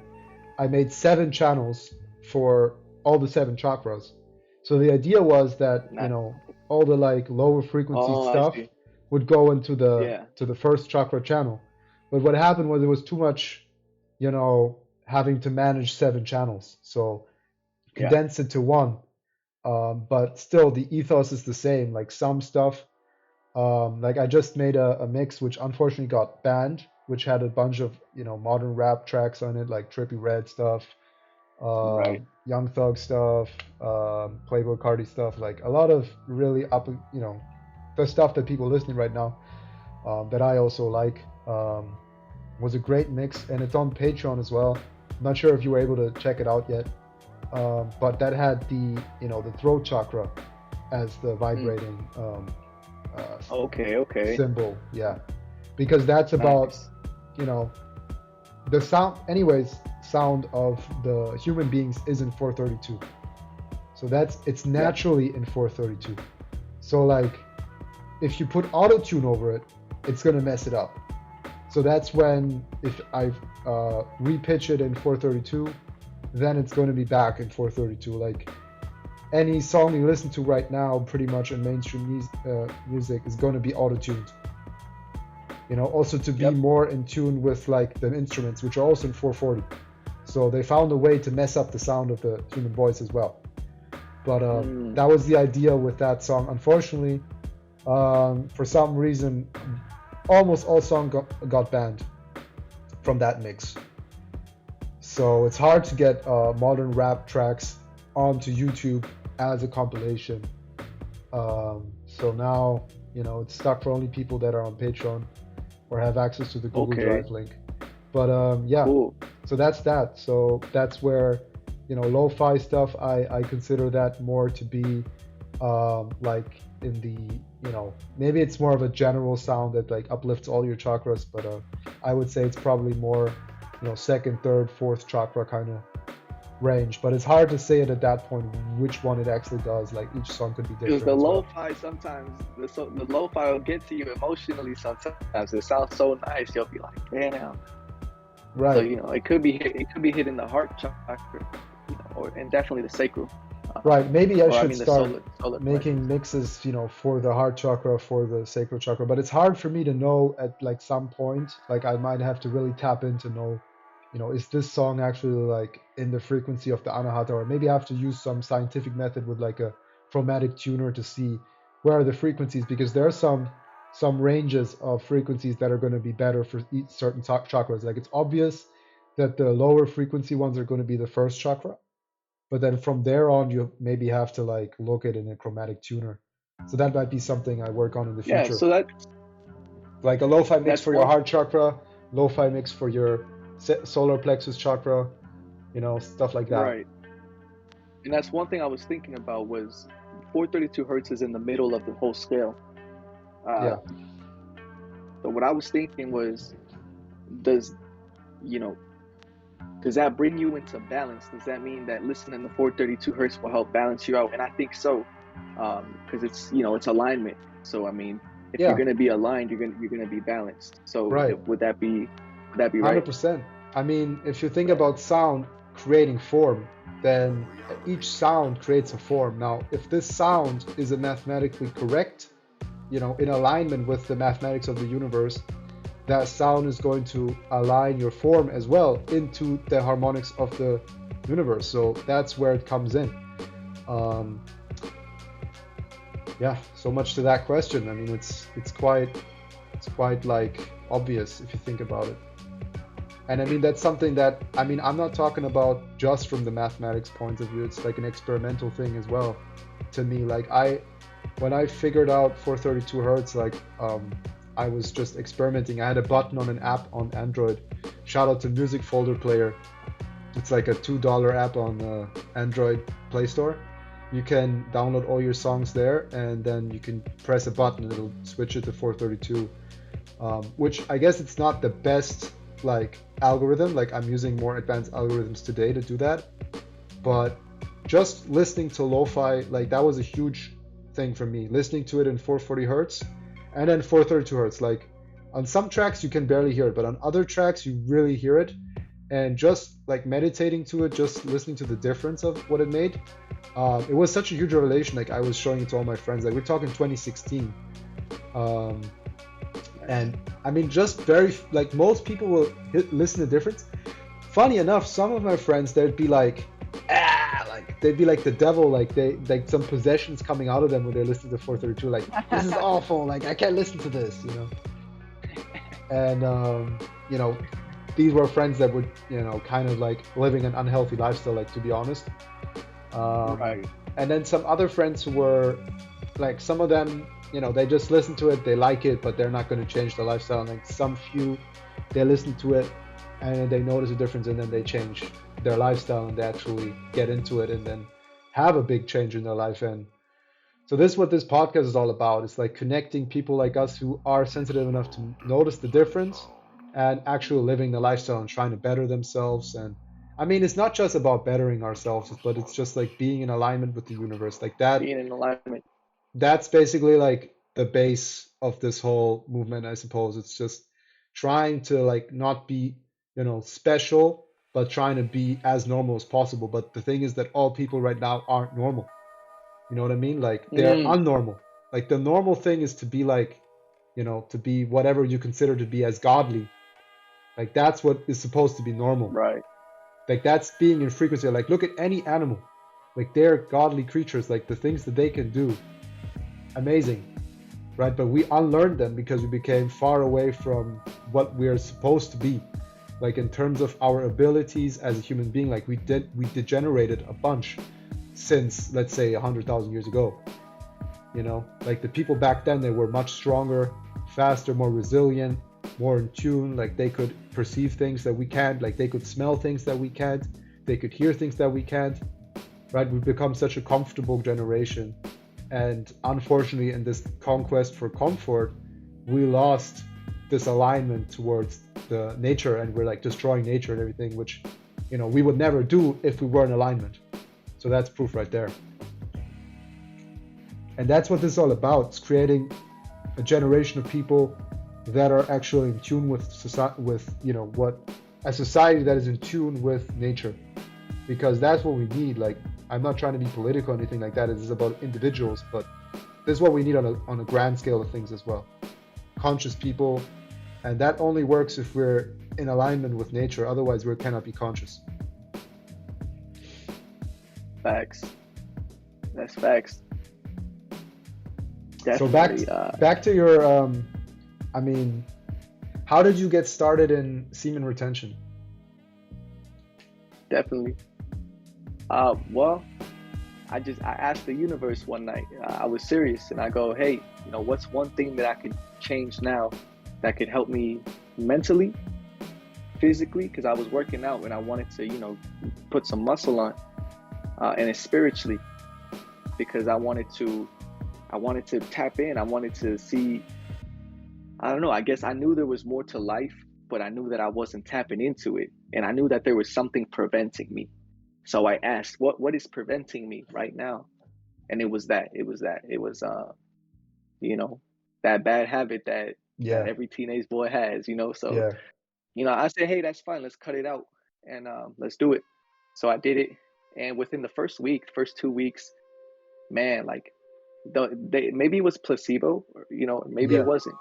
I made 7 channels for all the 7 chakras. So the idea was that Not, all the like lower frequency oh, I stuff see. would go into the Yeah. to the first chakra channel. But what happened was it was too much, you know, having to manage 7 channels. So Yeah. condense it to one. But still, the ethos is the same. Like some stuff, like I just made a mix which unfortunately got banned, which had a bunch of, you know, modern rap tracks on it, like Trippie Redd stuff, Right. Young Thug stuff, Playboy Cardi stuff, like a lot of really up, you know, the stuff that people listening right now, that I also like. Was a great mix, and it's on Patreon as well. I'm not sure if you were able to check it out yet, but that had the, you know, the throat chakra as the vibrating Okay. symbol. Yeah, because that's about, Nice. you know, the sound. Anyways, sound of the human beings is in 432, so it's Yeah. naturally in 432. So like, if you put auto tune over it, it's gonna mess it up. So that's when, if I repitch it in 432, then it's going to be back in 432. Like any song you listen to right now, pretty much in mainstream music, is going to be auto-tuned. You know, also to be Yep. more in tune with like the instruments, which are also in 440. So they found a way to mess up the sound of the human voice as well. But that was the idea with that song. Unfortunately, for some reason, almost all songs got banned from that mix. So it's hard to get modern rap tracks onto YouTube as a compilation. So now, you know, it's stuck for only people that are on Patreon or have access to the Google Okay. Drive link. But yeah, Cool. so that's that. So that's where, you know, lo-fi stuff, I consider that more to be like in the, you know, maybe it's more of a general sound that like uplifts all your chakras, but I would say it's probably more, you know, second, third, fourth chakra kind of range. But it's hard to say it at that point which one it actually does. Like each song could be Because different the as well. lo-fi sometimes, the lo-fi will get to you emotionally sometimes. It sounds so nice, you'll be like, damn. Right. So, you know, it could be hitting the heart chakra, you know, and definitely the sacral. Right. Maybe I should the start solar making plexus. mixes, you know, for the heart chakra, for the sacral chakra. But it's hard for me to know at like some point. Like I might have to really tap in to know, you know, is this song actually like in the frequency of the anahata, or maybe I have to use some scientific method with like a chromatic tuner to see where are the frequencies, because there are some ranges of frequencies that are going to be better for each certain chakras. Like it's obvious that the lower frequency ones are going to be the first chakra, but then from there on you maybe have to like look at it in a chromatic tuner. So that might be something I work on in the Yeah, future, so like a lo-fi mix that's for your one. heart chakra, lo-fi mix for your solar plexus chakra, you know, stuff like that. Right. And that's one thing I was thinking about was 432 hertz is in the middle of the whole scale. Yeah. So what I was thinking was, does that bring you into balance? Does that mean that listening to 432 hertz will help balance you out? And I think so, because it's, you know, it's alignment. So I mean, if Yeah. you're gonna be aligned, you're gonna be balanced. So Right. would that be right? 100%. I mean, if you think about sound creating form, then each sound creates a form. Now, if this sound is a mathematically correct, you know, in alignment with the mathematics of the universe, that sound is going to align your form as well into the harmonics of the universe. So that's where it comes in. Yeah, so much to that question. I mean, it's quite like obvious if you think about it. And I mean, that's something that, I mean, I'm not talking about just from the mathematics point of view. It's like an experimental thing as well to me. Like when I figured out 432 hertz, like I was just experimenting. I had a button on an app on Android. Shout out to Music Folder Player. It's like a $2 app on the Android Play Store. You can download all your songs there, and then you can press a button and it'll switch it to 432, which I guess it's not the best like algorithm. Like I'm using more advanced algorithms today to do that, but just listening to lo-fi, like that was a huge thing for me, listening to it in 440 hertz and then 432 hertz. Like on some tracks you can barely hear it, but on other tracks you really hear it. And just like meditating to it, just listening to the difference of what it made, it was such a huge revelation. Like I was showing it to all my friends. Like we're talking 2016, and I mean, just very like most people will listen to difference. Funny enough, some of my friends they'd be like, like they'd be like the devil, like they like some possessions coming out of them when they're listening to 432. Like this is awful, like I can't listen to this, you know. And you know, these were friends that would, you know, kind of like living an unhealthy lifestyle, like to be honest. Right. And then some other friends who were like, some of them, you know, they just listen to it, they like it, but they're not going to change their lifestyle. And like some few, they listen to it and they notice a difference, and then they change their lifestyle and they actually get into it and then have a big change in their life. And so this is what this podcast is all about. It's like connecting people like us who are sensitive enough to notice the difference and actually living the lifestyle and trying to better themselves. And I mean, it's not just about bettering ourselves, but it's just like being in alignment with the universe. Like that, Being in alignment. that's basically like the base of this whole movement, I suppose. It's just trying to like not be, you know, special, but trying to be as normal as possible. But the thing is that all people right now aren't normal. You know what I mean? Like they're Mm, unnormal. Like the normal thing is to be like, you know, to be whatever you consider to be as godly. Like that's what is supposed to be normal. right. Like that's being in frequency. Like look at any animal. Like they're godly creatures. Like the things that they can do, amazing, right? But we unlearned them because we became far away from what we are supposed to be. Like in terms of our abilities as a human being, like we degenerated a bunch since, let's say, 100,000 years ago. You know, like the people back then, they were much stronger, faster, more resilient, more in tune. Like they could perceive things that we can't. Like they could smell things that we can't. They could hear things that we can't. Right? We've become such a comfortable generation, and unfortunately, in this conquest for comfort, we lost this alignment towards the nature, and we're like destroying nature and everything, which, you know, we would never do if we were in alignment. So that's proof right there. And that's what this is all about. It's creating a generation of people that are actually in tune with society, with, you know, what a society that is in tune with nature, because that's what we need. Like, I'm not trying to be political or anything like that. It is about individuals, but this is what we need on a grand scale of things as well. Conscious people, and that only works if we're in alignment with nature. Otherwise, we cannot be conscious. Facts. That's facts. So Definitely. back to your I mean, how did you get started in semen retention? Definitely. Well, I asked the universe one night. I was serious, and I go, hey, you know, what's one thing that I could change now that could help me mentally, physically, because I was working out and I wanted to, you know, put some muscle on, and it's spiritually, because I wanted to tap in. I wanted to see. I don't know. I guess I knew there was more to life, but I knew that I wasn't tapping into it, and I knew that there was something preventing me. So I asked, what is preventing me right now? And it was that. It was, you know, that bad habit that Yeah, every teenage boy has, you know. So, yeah, you know, I said, hey, that's fine. Let's cut it out and let's do it. So I did it, and within the first 2 weeks, man, like, maybe it was placebo, or, you know, maybe it yeah. wasn't.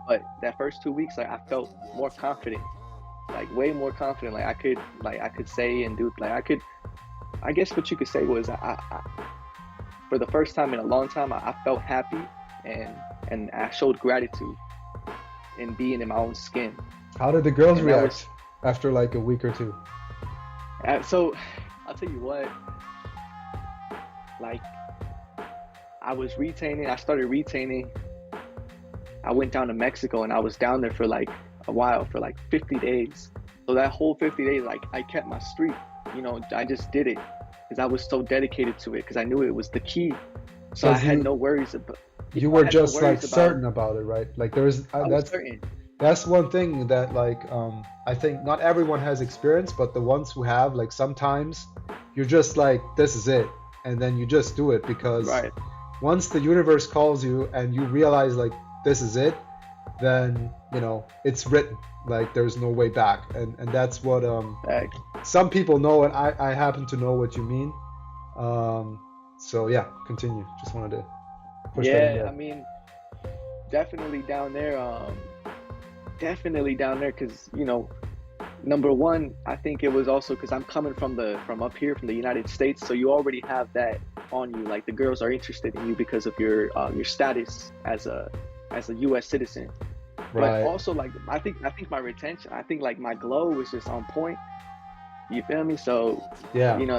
But that first 2 weeks, like, I felt more confident, like way more confident. Like I could say and do, like I guess what you could say was for the first time in a long time, I felt happy, and I showed gratitude in being in my own skin. How did the girls And that react after like a week or two? so I'll tell you what, like, I started retaining. I went down to Mexico, and I was down there for like a while, for like 50 days. So that whole 50 days, like, I kept my streak, you know, I just did it because I was so dedicated to it, because I knew it was the key. So I had no worries about. You were just like certain about it, right? Like there's I was certain. that's one thing that like I think not everyone has experience, but the ones who have, like sometimes you're just like, this is it, and then you just do it because Right. once the universe calls you and you realize like this is it, then you know it's written. Like there's no way back, and that's what Facts. some people know, and I happen to know what you mean. So yeah, continue. Just wanted to push that in Yeah, there. I mean, definitely down there. definitely down there because, you know, number one, I think it was also because I'm coming from up here from the United States, so you already have that on you. Like the girls are interested in you because of your status as a U.S. citizen. But Right. also, like I think my retention, I think like my glow was just on point. You feel me? So, Yeah. you know,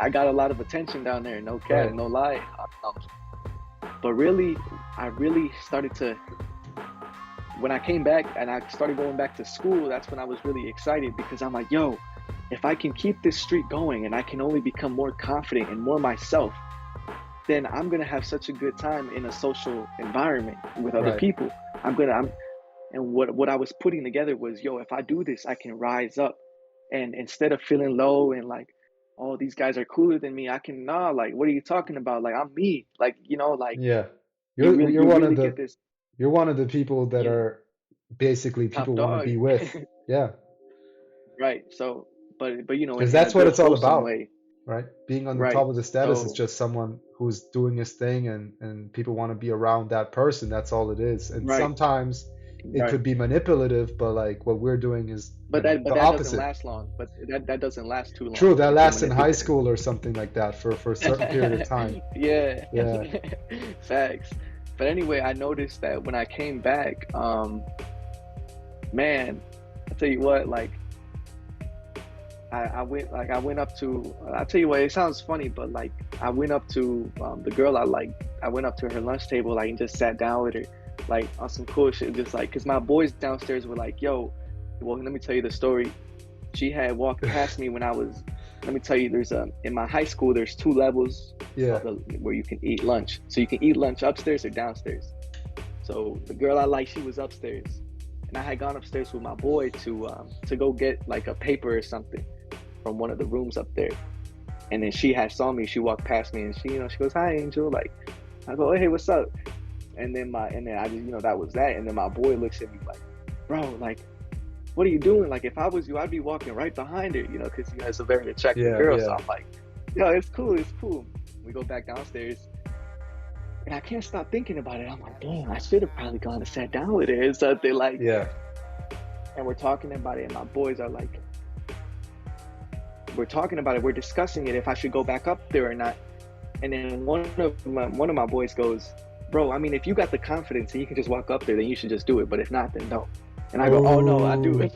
I got a lot of attention down there. No cap, Right. no lie. But really, I really started to, when I came back and I started going back to school, that's when I was really excited because I'm like, yo, if I can keep this streak going and I can only become more confident and more myself, then I'm gonna have such a good time in a social environment with other Right. people. And what I was putting together was, yo, if I do this, I can rise up. And instead of feeling low and like, oh, these guys are cooler than me, I can, nah, like, what are you talking about? Like, I'm me. Like, you know, like Yeah. You're you one of really get the this, you're one of the people that you know, are basically top people want to dog. be with. Yeah. Right. So, but you know, Because in a that's what good, it's all wholesome about, way. right? Being on the Right. top of the status is So, just someone who's doing his thing, and people want to be around that person. That's all it is. And right, sometimes it right. could be manipulative, but like what we're doing is, But the that doesn't opposite. last long. But that doesn't last too True, long that if you're lasts in high manipulative. school or something like that for a certain period of time. Yeah. Yeah. Facts. But anyway, I noticed that when I came back, man, I tell you what, like I went up to, I'll tell you what, it sounds funny, but like I went up to the girl I liked. I went up to her lunch table, like, and just sat down with her, like on some cool shit, just like, cause my boys downstairs were like, yo, well, let me tell you the story. She had walked past me when I was, let me tell you, there's in my high school, there's 2 levels Yeah. where you can eat lunch. So you can eat lunch upstairs or downstairs. So the girl I liked, she was upstairs, and I had gone upstairs with my boy to go get like a paper or something from one of the rooms up there. And then she had saw me. She walked past me, and she goes, "Hi, Angel." Like, I go, "Hey, what's up?" And then I just, that was that. And then my boy looks at me like, "Bro, like, what are you doing? Like, if I was you, I'd be walking right behind her, because it's a very attractive Yeah. girl." So Yeah. I'm like, "Yo, it's cool, it's cool." We go back downstairs, and I can't stop thinking about it. I'm like, "Damn, I should have probably gone and sat down with her or something." Like, Yeah. and we're talking about it, and my boys are like, we're talking about it, we're discussing it, if I should go back up there or not. And then one of my boys goes, "Bro, I mean, if you got the confidence and you can just walk up there, then you should just do it. But if not, then no." And I go, "Oh no, I do it."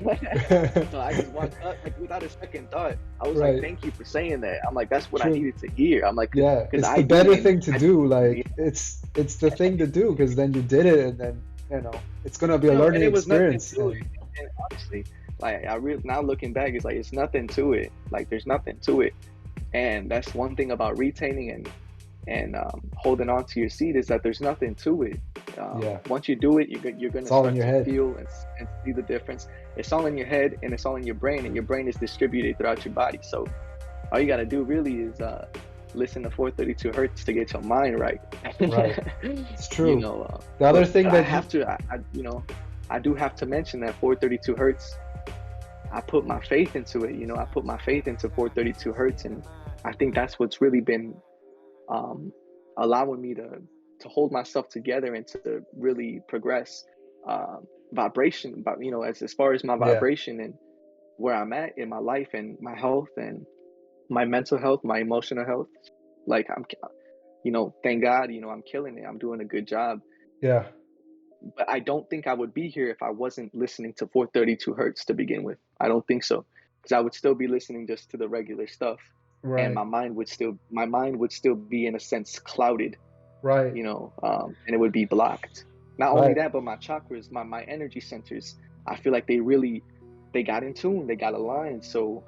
So I just walked up, like, without a second thought. I was like, Right. "Thank you for saying that." I'm like, "That's what I True. needed to hear." I'm like, Yeah, because it's I the better didn't. thing to do. Like it's the thing to do because then you did it, and then it's gonna be a learning And it was nothing experience. to it. And honestly, like now looking back, it's like it's nothing to it. Like there's nothing to it. And that's one thing about retaining and holding on to your seat, is that there's nothing to it. Yeah, Once you do it, you're going it's to all in start your to head. feel and see the difference. It's all in your head, and it's all in your brain, and your brain is distributed throughout your body. So all you got to do really is listen to 432 hertz to get your mind right. Right, it's true. The other thing I that have to, I do have to mention that 432 hertz, I put my faith into it. I put my faith into 432 hertz, and I think that's what's really been allowing me to hold myself together and to really progress vibration. But as far as my yeah, vibration and where I'm at in my life and my health and my mental health, my emotional health, like I'm, thank God, I'm killing it. I'm doing a good job. yeah, But I don't think I would be here if I wasn't listening to 432 hertz to begin with. I don't think so, because I would still be listening just to the regular stuff, and right, my mind would still be, in a sense, clouded, right, and it would be blocked. Not only right. that, but my chakras, my energy centers, I feel like they got in tune, they got aligned. So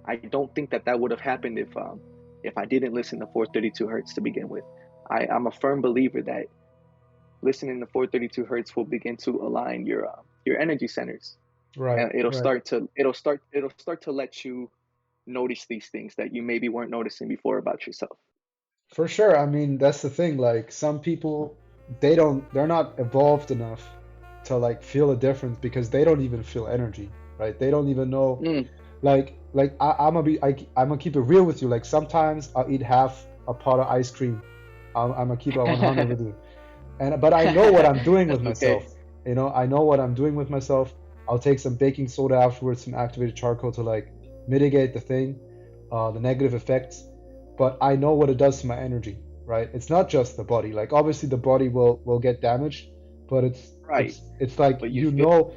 I don't think that would have happened if I didn't listen to 432 hertz to begin with. I'm a firm believer that listening to 432 hertz will begin to align your energy centers, Right, and it'll right. start to let you notice these things that you maybe weren't noticing before about yourself. For sure. I mean, that's the thing. Like some people, they're not evolved enough to like feel a difference because they don't even feel energy, right? They don't even know. Mm, I'm gonna keep it real with you. Like sometimes I'll eat half a pot of ice cream. I'm gonna keep it 100 with you. But I know what I'm doing with that's okay. myself. You know, I know what I'm doing with myself. I'll take some baking soda afterwards, some activated charcoal to like mitigate the thing, the negative effects. But I know what it does to my energy, right? It's not just the body. Like obviously the body will get damaged, but Right. it's like But you you feel know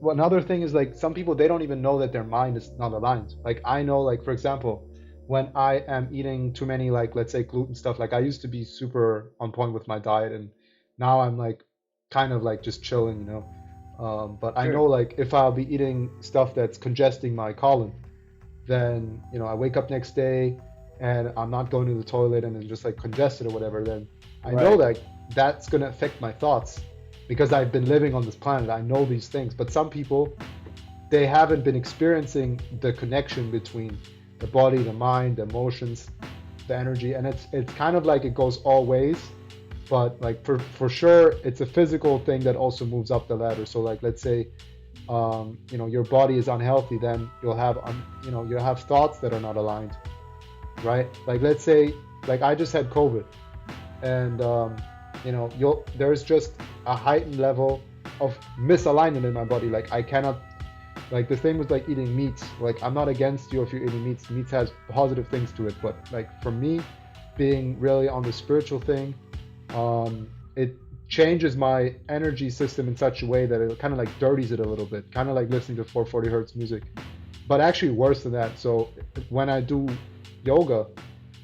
well, another thing is like some people they don't even know that their mind is not aligned. Like I know, like for example, when I am eating too many like let's say gluten stuff, like I used to be super on point with my diet, and now I'm like kind of like just chilling, you know. But I know sure. like if I'll be eating stuff that's congesting my colon, then you know I wake up next day and I'm not going to the toilet and it's just like congested or whatever, then I know Right. that that's going to affect my thoughts because I've been living on this planet. I know these things, but some people they haven't been experiencing the connection between the body, the mind, the emotions, the energy, and it's kind of like it goes all ways. But like for sure, it's a physical thing that also moves up the ladder. So like let's say you know your body is unhealthy, then you'll have you know you'll have thoughts that are not aligned, right? Like let's say like I just had COVID, and you know there's just a heightened level of misalignment in my body. Like I cannot, like the thing with like eating meat, like I'm not against you if you're eating meats. Meat has positive things to it, but like for me, being really on the spiritual thing, it changes my energy system in such a way that it kind of like dirties it a little bit, kind of like listening to 440 hertz music, but actually worse than that. So when I do yoga,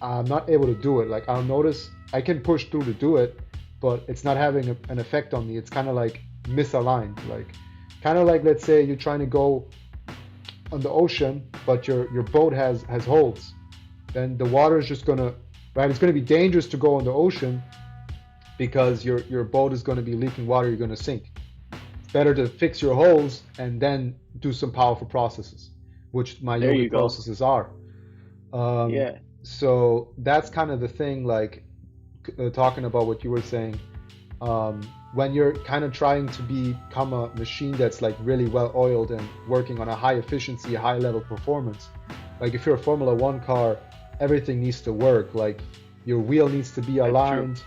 I'm not able to do it. Like I'll notice I can push through to do it, but it's not having an effect on me. It's kind of like misaligned, like kind of like let's say you're trying to go on the ocean, but your boat has holes. Then the water is just gonna, right? It's gonna be dangerous to go on the ocean because your boat is going to be leaking water, you're going to sink. It's better to fix your holes and then do some powerful processes, which my There yogic you go. processes are. um, Yeah. so that's kind of the thing, like talking about what you were saying. um, when you're kind of trying to become a machine that's like really well oiled and working on a high efficiency, high level performance, like if you're a Formula One car, everything needs to work. Like your wheel needs to be That's true. aligned,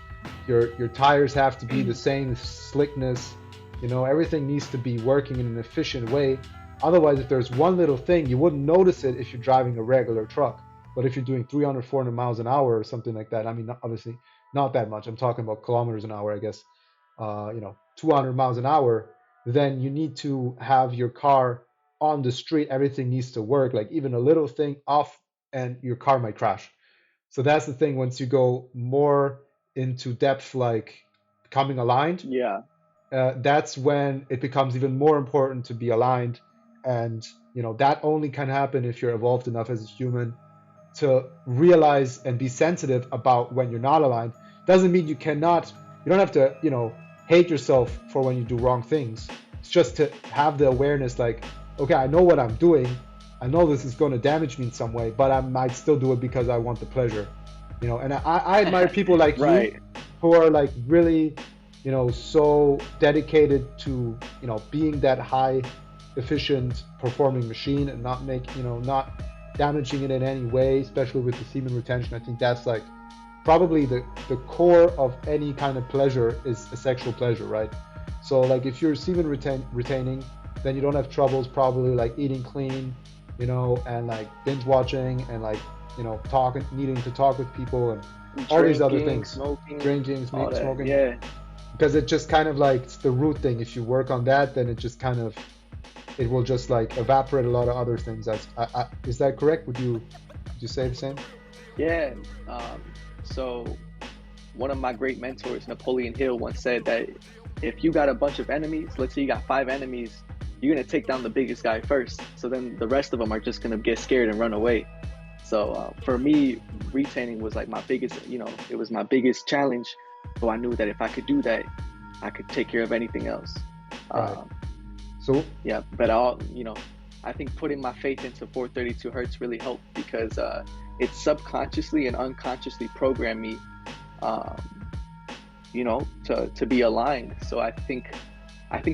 your tires have to be the same slickness, you know, everything needs to be working in an efficient way. Otherwise, if there's one little thing, you wouldn't notice it if you're driving a regular truck. But if you're doing 300, 400 miles an hour or something like that, I mean, obviously not that much. I'm talking about kilometers an hour, I guess. You know, 200 miles an hour, then you need to have your car on the street. Everything needs to work. Like even a little thing off, and your car might crash. So that's the thing. Once you go more into depth, like becoming aligned, Yeah. that's when it becomes even more important to be aligned. And you know that only can happen if you're evolved enough as a human to realize and be sensitive about when you're not aligned. Doesn't mean you cannot, you don't have to, you know, hate yourself for when you do wrong things. It's just to have the awareness like, okay, I know what I'm doing. I know this is going to damage me in some way, but I might still do it because I want the pleasure, you know. And I admire people like you Right. who are like really, you know, so dedicated to, you know, being that high efficient performing machine and not make, you know, not damaging it in any way, especially with the semen retention. I think that's like probably the core of any kind of pleasure is a sexual pleasure, right? So like if you're semen retaining, then you don't have troubles probably like eating clean, you know, and like binge watching and like, you know, talking, needing to talk with people and all these other Drinking, things, smoking, drinking, all that. smoking, Yeah. because it just kind of like it's the root thing. If you work on that, then it just kind of it will just like evaporate a lot of other things. Is that correct? Would you say the same? Yeah. So one of my great mentors, Napoleon Hill, once said that if you got a bunch of enemies, let's say you got 5 enemies, you're gonna take down the biggest guy first. So then the rest of them are just gonna get scared and run away. So for me, retaining was like my biggest, it was my biggest challenge. So I knew that if I could do that, I could take care of anything else. Right. Um, So yeah, but I think putting my faith into 432 hertz really helped because it subconsciously and unconsciously programmed me, um, to be aligned. So I think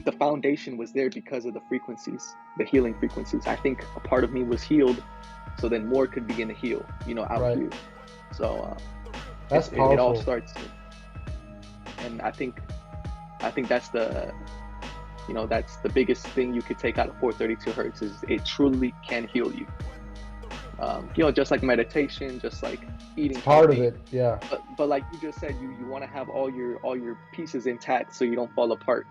the foundation was there because of the frequencies, the healing frequencies. I think a part of me was healed, so then more could begin to heal, out right, here. So that's it all powerful. starts, and I think I think that's the that's the biggest thing you could take out of 432 hertz is it truly can heal you. Just like meditation, just like eating It's part healthy. of it, yeah. But like you just said, you want to have all your pieces intact so you don't fall apart.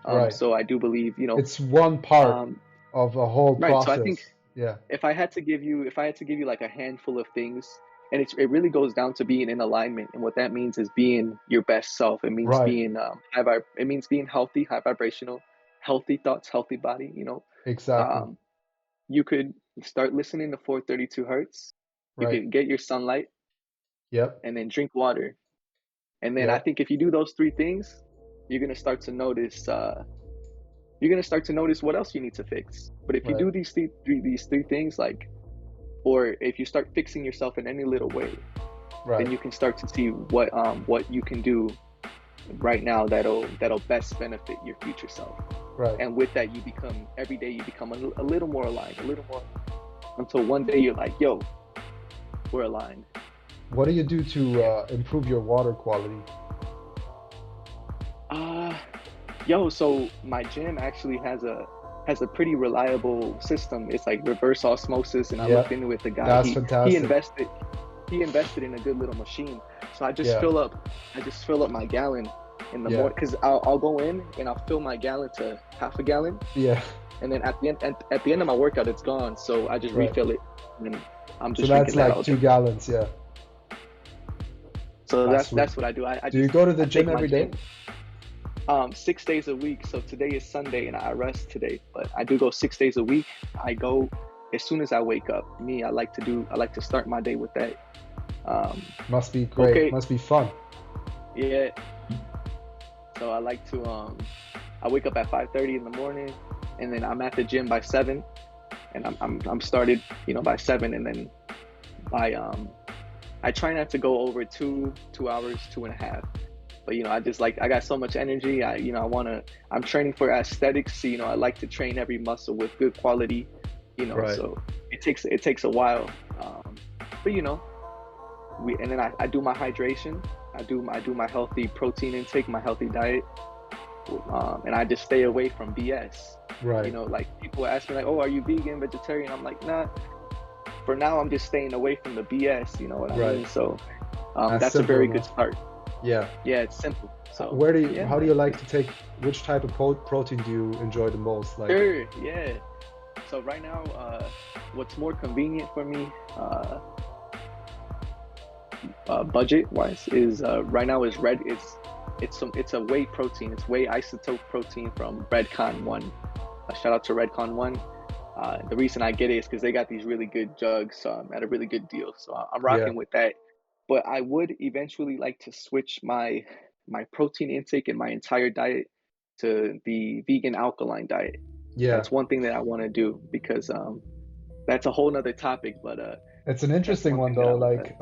Right. So I do believe, It's one part of a whole right. So I think process. Yeah. if I had to give you like a handful of things, and it really goes down to being in alignment, and what that means is being your best self. It means Right. being it means being healthy, high vibrational, healthy thoughts, healthy body. Exactly. You could start listening to 432 hertz. You Right. could get your sunlight, Yep. and then drink water. And then I Yep. think if you do those three things, you're gonna start to notice. You're gonna start to notice what else you need to fix. But if you Right. do these three things, like, or if you start fixing yourself in any little way, Right. then you can start to see what you can do right now that'll best benefit your future self. Right. And with that, every day you become a little more aligned, a little more, until one day you're like, yo, we're aligned. What do you do to improve your water quality? So my gym actually has a pretty reliable system. It's like reverse osmosis, and I looked into it. The guy, That's fantastic. he invested in a good little machine. So I just Yeah. fill up my gallon in the morning, because I'll go in and I'll fill my gallon to half a gallon. Yeah. And then at the end of my workout, it's gone. So I just Right. refill it, and then I'm just So that's drinking that like all 2 day. gallons, yeah. So That's that's what I do. Do you go to the I gym take my every day? 6 days a week. So today is Sunday and I rest today, but I do go 6 days a week. I go as soon as I wake up. I like to start my day with that. Must be great. Okay. Must be fun. Yeah. So I like to I wake up at 5:30 in the morning, and then I'm at the gym by 7, and I'm started, by 7, and then by I try not to go over 2 hours, 2.5. But I got so much energy. I'm training for aesthetics. So, I like to train every muscle with good quality. Right. So it takes a while. But and then I do my hydration. I do my healthy protein intake, my healthy diet, and I just stay away from BS. Right. Like people ask me like, "Oh, are you vegan, vegetarian?" I'm like, "Nah." For now, I'm just staying away from the BS. You know what I mean? So that's a very good start. Yeah. Yeah, it's simple. So how do you like to take, which type of protein do you enjoy the most? Like, sure, yeah. So right now, what's more convenient for me, budget wise, is right now is it's a whey protein. It's whey isotope protein from Redcon 1. Shout out to Redcon 1. The reason I get it is because they got these really good jugs at a really good deal. So I'm rocking with that. But I would eventually like to switch my protein intake and my entire diet to the vegan alkaline diet. Yeah. That's one thing that I want to do, because that's a whole nother topic. But it's an interesting one though. Like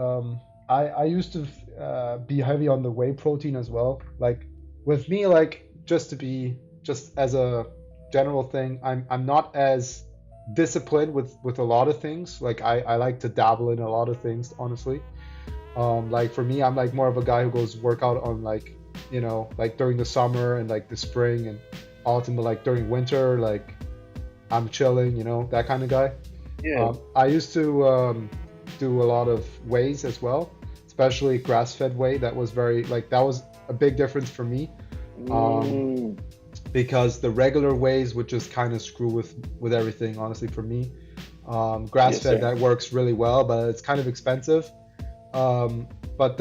I used to be heavy on the whey protein as well. Like with me, like just as a general thing, I'm not as disciplined with a lot of things. Like I like to dabble in a lot of things, honestly. Like for me, I'm like more of a guy who goes workout on like during the summer and like the spring and autumn, but like during winter, like I'm chilling, that kind of guy. Yeah. I used to do a lot of wheys as well, especially grass-fed whey. That was that was a big difference for me. Because the regular wheys would just kind of screw with everything, honestly, for me. Grass-fed, that works really well, but it's kind of expensive. But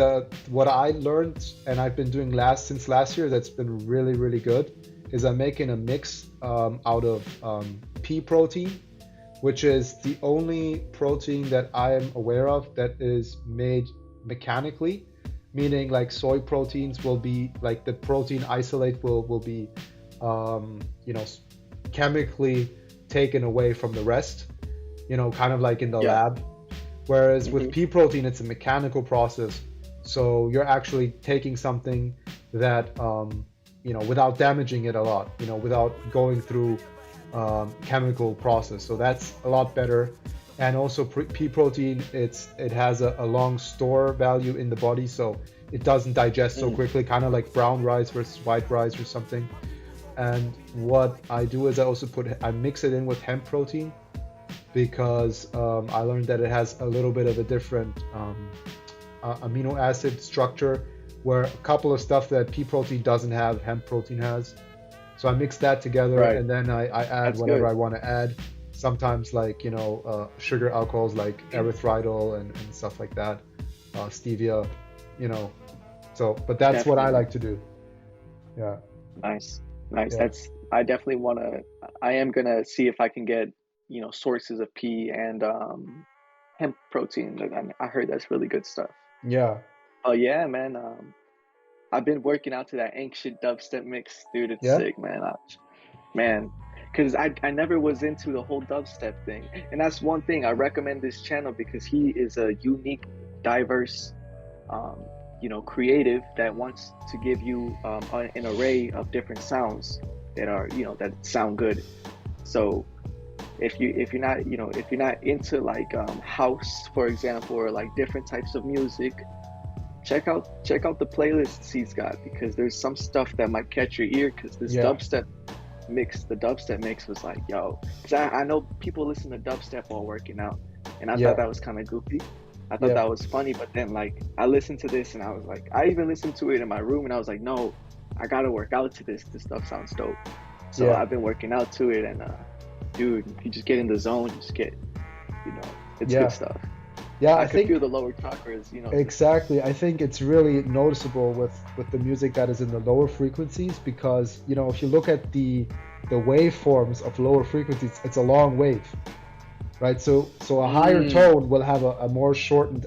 what I learned, and I've been doing since last year, that's been really, really good, is I'm making a mix out of pea protein, which is the only protein that I am aware of that is made mechanically, meaning like soy proteins will be like the protein isolate will be chemically taken away from the rest, kind of like in the lab. Whereas with pea protein, it's a mechanical process. So you're actually taking something that, without damaging it a lot, without going through chemical process. So that's a lot better. And also pea protein, it has a long store value in the body, so it doesn't digest so Mm, quickly, kind of like brown rice versus white rice or something. And what I do is I mix it in with hemp protein because I learned that it has a little bit of a different amino acid structure, where a couple of stuff that pea protein doesn't have, hemp protein has. So I mix that together, right. and then I add That's whatever good. I want to add. Sometimes, like, sugar alcohols like erythritol and stuff like that, stevia, you know. So, but that's what I Definitely. like to do. Yeah, Nice. Nice. yeah, That's I definitely want to I am going to see if I can get, sources of pea and hemp protein. Like, I heard that's really good stuff. yeah, Oh yeah, man. I've been working out to that ancient dubstep mix, dude. It's yeah, sick, man. Man, because I never was into the whole dubstep thing, and that's one thing I recommend this channel because he is a unique, diverse, creative that wants to give you an array of different sounds that are, that sound good. So if you're not into like house, for example, or like different types of music, check out the playlists he's got because there's some stuff that might catch your ear because yeah, the dubstep mix was like, yo, because I know people listen to dubstep while working out, and I thought yeah, that was kind of goofy. I thought yeah, that was funny, but then like I listened to this and I was like, I even listened to it in my room and I was like, no, I gotta work out to this. This stuff sounds dope. So yeah, I've been working out to it, and dude, if you just get in the zone, you just get, it's good yeah, stuff. yeah. I I could think feel the lower chakras, just exactly. I think it's really noticeable with the music that is in the lower frequencies because, if you look at the waveforms of lower frequencies, it's a long wave, right? So a higher mm, tone will have a more shortened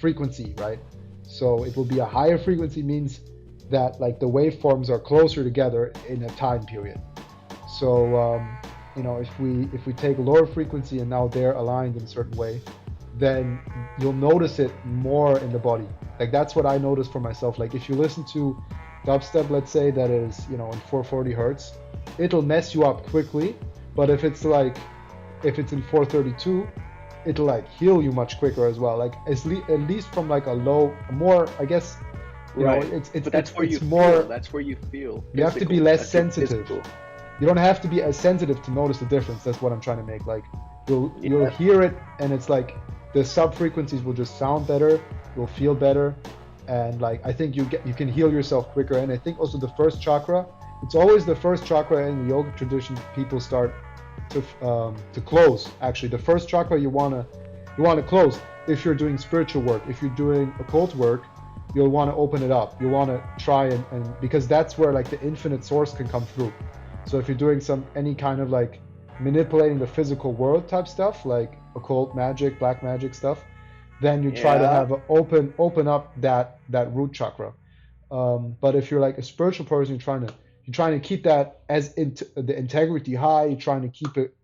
frequency, right? So it will be a higher frequency means that like the waveforms are closer together in a time period. So if we take lower frequency and now they're aligned in a certain way, then you'll notice it more in the body. Like that's what I noticed for myself. Like if you listen to dubstep, let's say that is in 440 hertz, it'll mess you up quickly. But if it's in 432, it'll like heal you much quicker as well. Like at least from like a low, more I guess, right. it's it's But it's that's where you it's feel. more. That's where you feel You have to be physical. less That's your sensitive. physical. You don't have to be as sensitive to notice the difference. That's what I'm trying to make. Like you'll Yeah, hear it, and it's like the sub frequencies will just sound better. You'll feel better, and like I think you can heal yourself quicker. And I think also the first chakra. It's always the first chakra in the yoga tradition. People start to close. Actually, the first chakra you wanna close. If you're doing spiritual work, if you're doing occult work, you'll want to open it up. You want to try and because that's where like the infinite source can come through. So if you're doing any kind of like manipulating the physical world type stuff, like occult magic, black magic stuff, then you try to yeah, have open up that root chakra. But if you're like a spiritual person, you're trying to keep that as the integrity high. You're trying to keep it.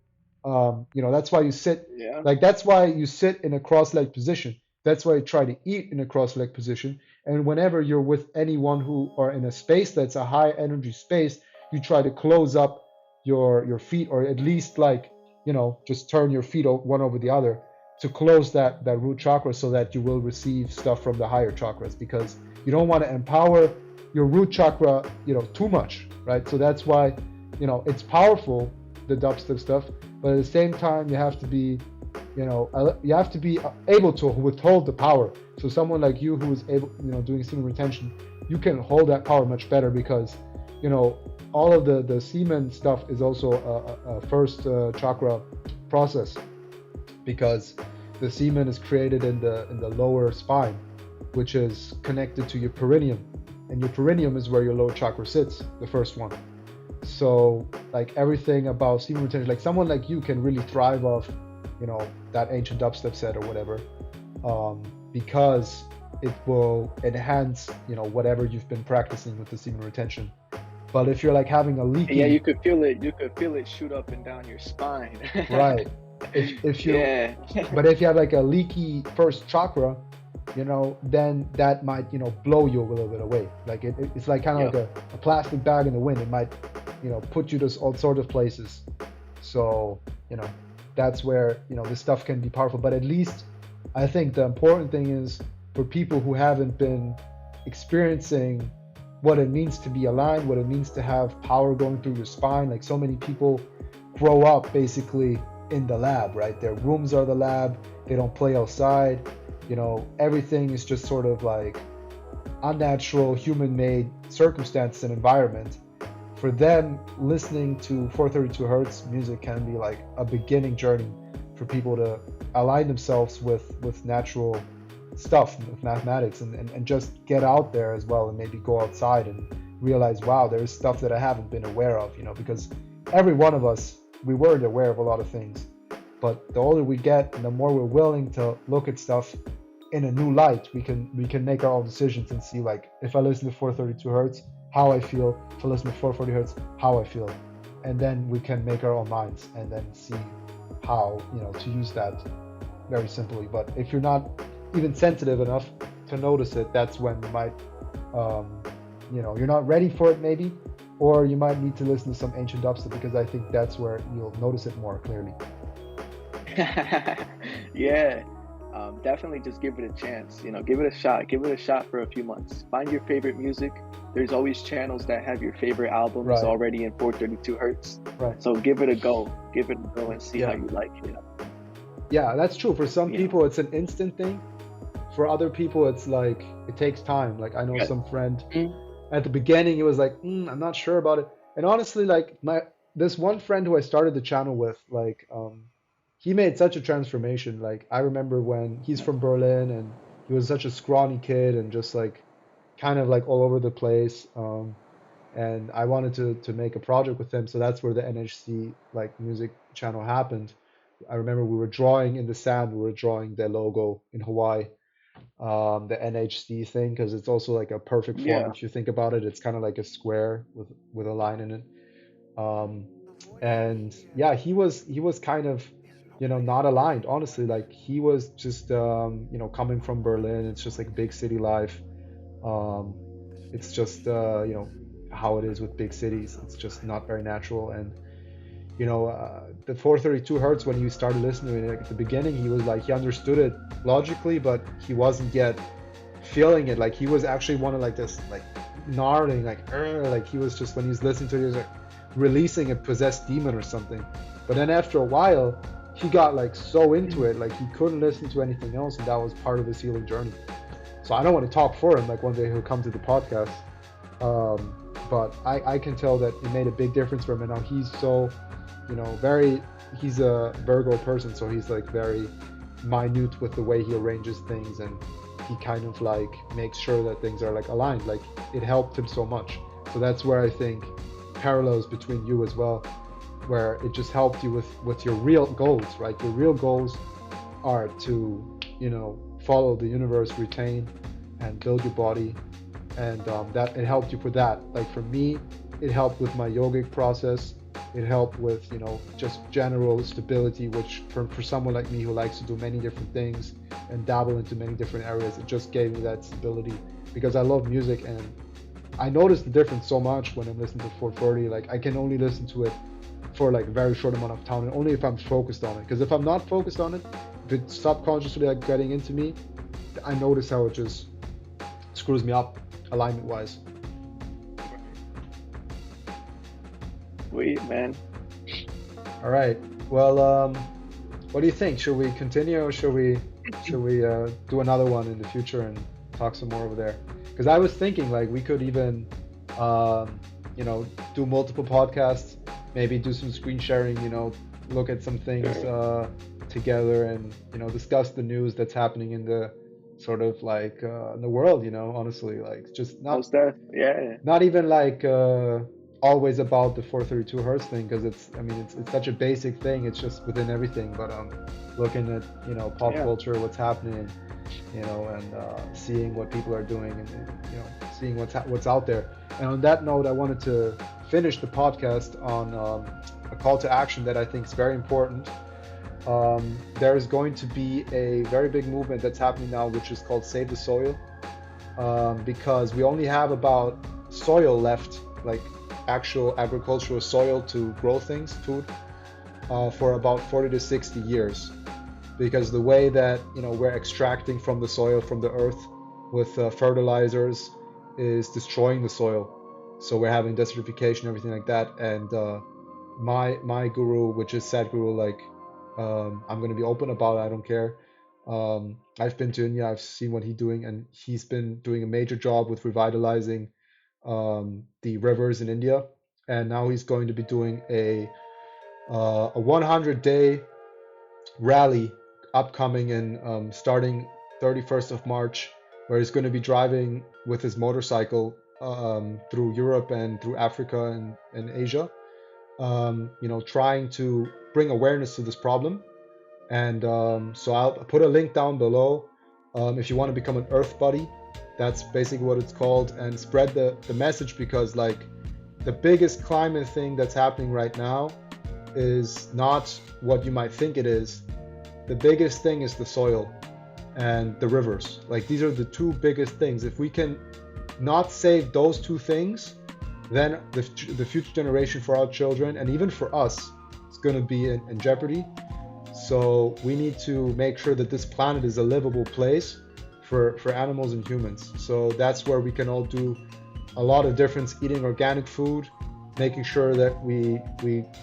That's why you sit. yeah, Like that's why you sit in a cross-legged position. That's why you try to eat in a cross-legged position. And whenever you're with anyone who are in a space that's a high energy space, you try to close up your feet, or at least like just turn your feet one over the other to close that root chakra, so that you will receive stuff from the higher chakras, because you don't want to empower your root chakra too much, right? So that's why it's powerful, the dubstep stuff, but at the same time you have to be able to withhold the power. So someone like you who is able, doing semen retention, you can hold that power much better, because all of the semen stuff is also a first chakra process, because the semen is created in the lower spine, which is connected to your perineum, and your perineum is where your lower chakra sits, the first one. So like everything about semen retention, like someone like you can really thrive off that ancient dubstep set or whatever, because it will enhance whatever you've been practicing with the semen retention. But if you're like having a yeah. leaky, You could feel it. You could feel it shoot up and down your spine. right, if you Yeah, but if you have like a leaky first chakra, then that might blow you a little bit away. Like it's like kind of yep. like a plastic bag in the wind. It might put you to all sorts of places. So that's where, you know, this stuff can be powerful. But at least I think the important thing is for people who haven't been experiencing what it means to be aligned, what it means to have power going through your spine. Like, so many people grow up basically in the lab, right? Their rooms are the lab. They don't play outside. You know, everything is just sort of like unnatural, human-made circumstance and environment. For them, listening to 432 hertz music can be like a beginning journey for people to align themselves with natural stuff, with mathematics, and just get out there as well, and maybe go outside and realize, wow, there's stuff that I haven't been aware of, you know, because every one of us, we weren't aware of a lot of things. But the older we get and the more we're willing to look at stuff in a new light, we can make our own decisions and see, like, if I listen to 432 hertz, how I feel. If I listen to 440 hertz, how I feel. And then we can make our own minds and then see how, you know, to use that very simply. But if you're not even sensitive enough to notice it, that's when you might, you know, you're not ready for it maybe, or you might need to listen to some ancient dubstep, because I think that's where you'll notice it more clearly. Yeah, definitely just give it a chance, you know, give it a shot for a few months. Find your favorite music. There's always channels that have your favorite albums Right. already in 432 hertz. Right. So give it a go and see Yeah. how you like it. Yeah, that's true. For some Yeah. people, it's an instant thing. For other people, it's like, it takes time. Like, I know Yeah. some friend, Mm. at the beginning, he was like, I'm not sure about it. And honestly, like, this one friend who I started the channel with, like, he made such a transformation. Like, I remember when he's from Berlin, and he was such a scrawny kid and just like kind of like all over the place. And I wanted to make a project with him, so that's where the NHC like music channel happened. I remember we were drawing in the sand. We were drawing the logo in Hawaii, the NHC thing, because it's also like a perfect form. Yeah. If you think about it, it's kind of like a square with a line in it. Um, and yeah, he was kind of, you know, not aligned, honestly. Like, he was just, you know, coming from Berlin. It's just like big city life. Um, it's just, you know, how it is with big cities. It's just not very natural. And, you know, the 432 hertz, when he started listening to it, like, at the beginning, he was like, he understood it logically, but he wasn't yet feeling it. Like, he was actually one of like this, like, gnarling, like he was just, when he was listening to it, he was like releasing a possessed demon or something. But then after a while, he got like so into it, like he couldn't listen to anything else, and that was part of his healing journey. So I don't want to talk for him, like one day he'll come to the podcast. But I can tell that it made a big difference for him, and now he's so, you know, he's a Virgo person, so he's like very minute with the way he arranges things, and he kind of like makes sure that things are like aligned. Like, it helped him so much. So that's where I think parallels between you as well, where it just helped you with your real goals, right? Your real goals are to, you know, follow the universe, retain, and build your body, and that it helped you for that. Like, for me, it helped with my yogic process. It helped with, you know, just general stability, which for someone like me who likes to do many different things and dabble into many different areas, it just gave me that stability, because I love music, and I noticed the difference so much when I'm listening to 440. Like, I can only listen to it for like a very short amount of time, and only if I'm focused on it. Because if I'm not focused on it, if it's subconsciously like getting into me, I notice how it just screws me up alignment wise. Sweet, man. All right. Well, what do you think? Should we continue, or should we do another one in the future and talk some more over there? Because I was thinking, like, we could even, you know, do multiple podcasts, maybe do some screen sharing, you know, look at some things together, and, you know, discuss the news that's happening in the sort of like in the world, you know, honestly, like, just not even like always about the 432 hertz thing, because it's such a basic thing. It's just within everything. But looking at, you know, pop culture, what's happening, you know, and seeing what people are doing, and you know, seeing what's out there. And on that note, I wanted to finish the podcast on a call to action that I think is very important. There's going to be a very big movement that's happening now, which is called Save the Soil, because we only have about soil left, like actual agricultural soil to grow things, food. for about 40 to 60 years, because the way that we're extracting from the soil, from the earth, with fertilizers, is destroying the soil. So we're having desertification, everything like that. And my guru, which is Sadhguru, like I'm going to be open about it. I don't care. I've been to India. I've seen what he's doing, and he's been doing a major job with revitalizing the rivers in India. And now he's going to be doing a 100-day rally upcoming in starting 31st of March, where he's going to be driving with his motorcycle through Europe and through Africa and Asia, trying to bring awareness to this problem. And so I'll put a link down below if you want to become an Earth Buddy. That's basically what it's called, and spread the message, because like the biggest climate thing that's happening right now is not what you might think it is. The biggest thing is the soil and the rivers. Like, these are the two biggest things. If we can not save those two things, then the future generation for our children, and even for us, is going to be in jeopardy. So we need to make sure that this planet is a livable place for animals and humans. So that's where we can all do a lot of difference, eating organic food, making sure that we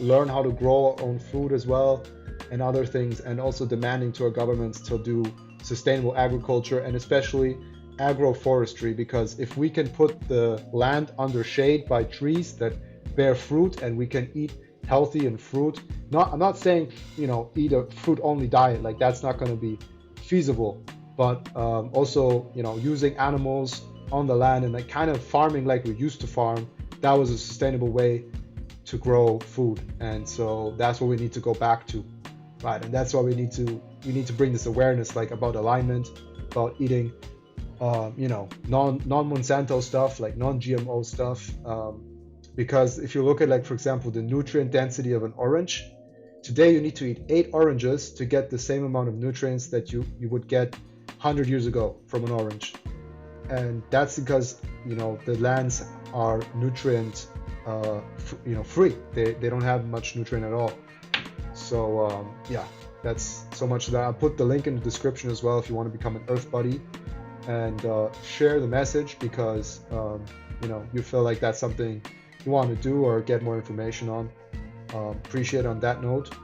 learn how to grow our own food as well, and other things, and also demanding to our governments to do sustainable agriculture, and especially agroforestry, because if we can put the land under shade by trees that bear fruit, and we can eat healthy and fruit, I'm not saying eat a fruit only diet, like that's not going to be feasible, but also using animals on the land and like kind of farming like we used to farm, that was a sustainable way to grow food. And so that's what we need to go back to, right? And that's why we need to bring this awareness, like about alignment, about eating non-Monsanto stuff, like non-GMO stuff, because if you look at, like, for example, the nutrient density of an orange, today you need to eat 8 oranges to get the same amount of nutrients that you would get 100 years ago from an orange. And that's because the lands are nutrient free. They don't have much nutrient at all. So yeah, that's so much of that. I'll put the link in the description as well if you want to become an Earth Buddy, and share the message, because you feel like that's something you want to do or get more information on. Appreciate it on that note.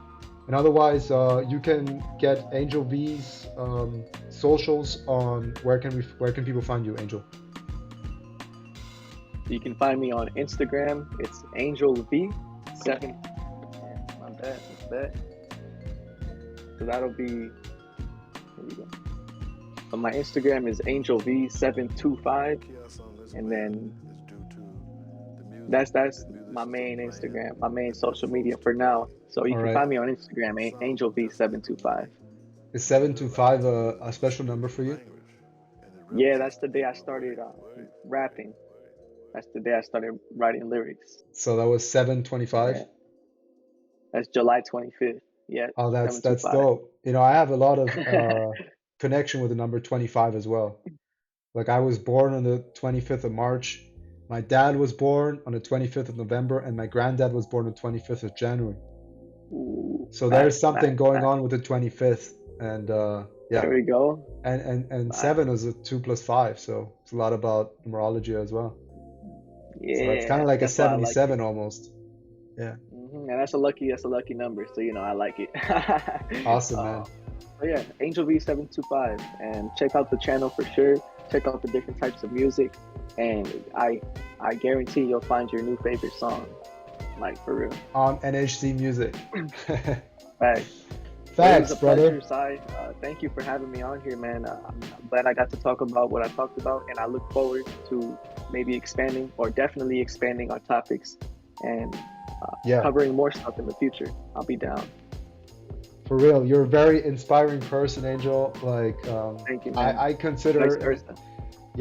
And otherwise, you can get AngelV's socials on where can people find you, Angel? You can find me on Instagram. It's AngelV7. My bad. So that'll be. Here we go. So my Instagram is AngelV725, and then that's my main Instagram, my main social media for now. So you can find me on Instagram, AngelV725. Is 725 a special number for you? Yeah, that's the day I started rapping. That's the day I started writing lyrics. So that was 725? Yeah. That's July 25th. Yeah. Oh, that's dope. I have a lot of connection with the number 25 as well. Like, I was born on the 25th of March. My dad was born on the 25th of November, and my granddad was born on the 25th of January. Ooh, so there's something going on with the 25th, and yeah. There we go. And 7 is a 2 plus 5, so it's a lot about numerology as well. Yeah. So it's kind of like a 77 almost. Yeah. And that's a lucky number, so I like it. Awesome, man. So yeah, AngelV725, and check out the channel for sure. Check out the different types of music, and I guarantee you'll find your new favorite song, like, for real. On NHC Music. Right. Thanks, brother. Sai. Thank you for having me on here, man. I'm glad I got to talk about what I talked about, and I look forward to maybe definitely expanding our topics, and covering more stuff in the future. I'll be down. For real, you're a very inspiring person, Angel. Like, thank you, man. I consider,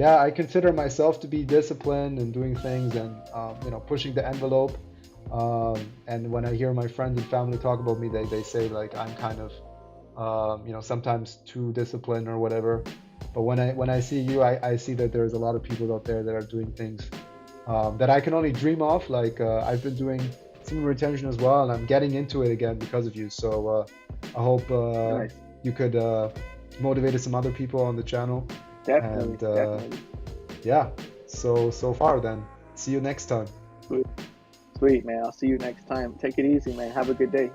I consider myself to be disciplined and doing things, and pushing the envelope. And when I hear my friends and family talk about me, they say, like, I'm kind of, sometimes too disciplined or whatever. But when I see you, I see that there's a lot of people out there that are doing things that I can only dream of. Like, I've been doing semen retention as well, and I'm getting into it again because of you. So I hope Nice. you could motivate some other people on the channel. Definitely, And definitely. yeah, so far then. See you next time. Sweet, man. I'll see you next time. Take it easy, man. Have a good day.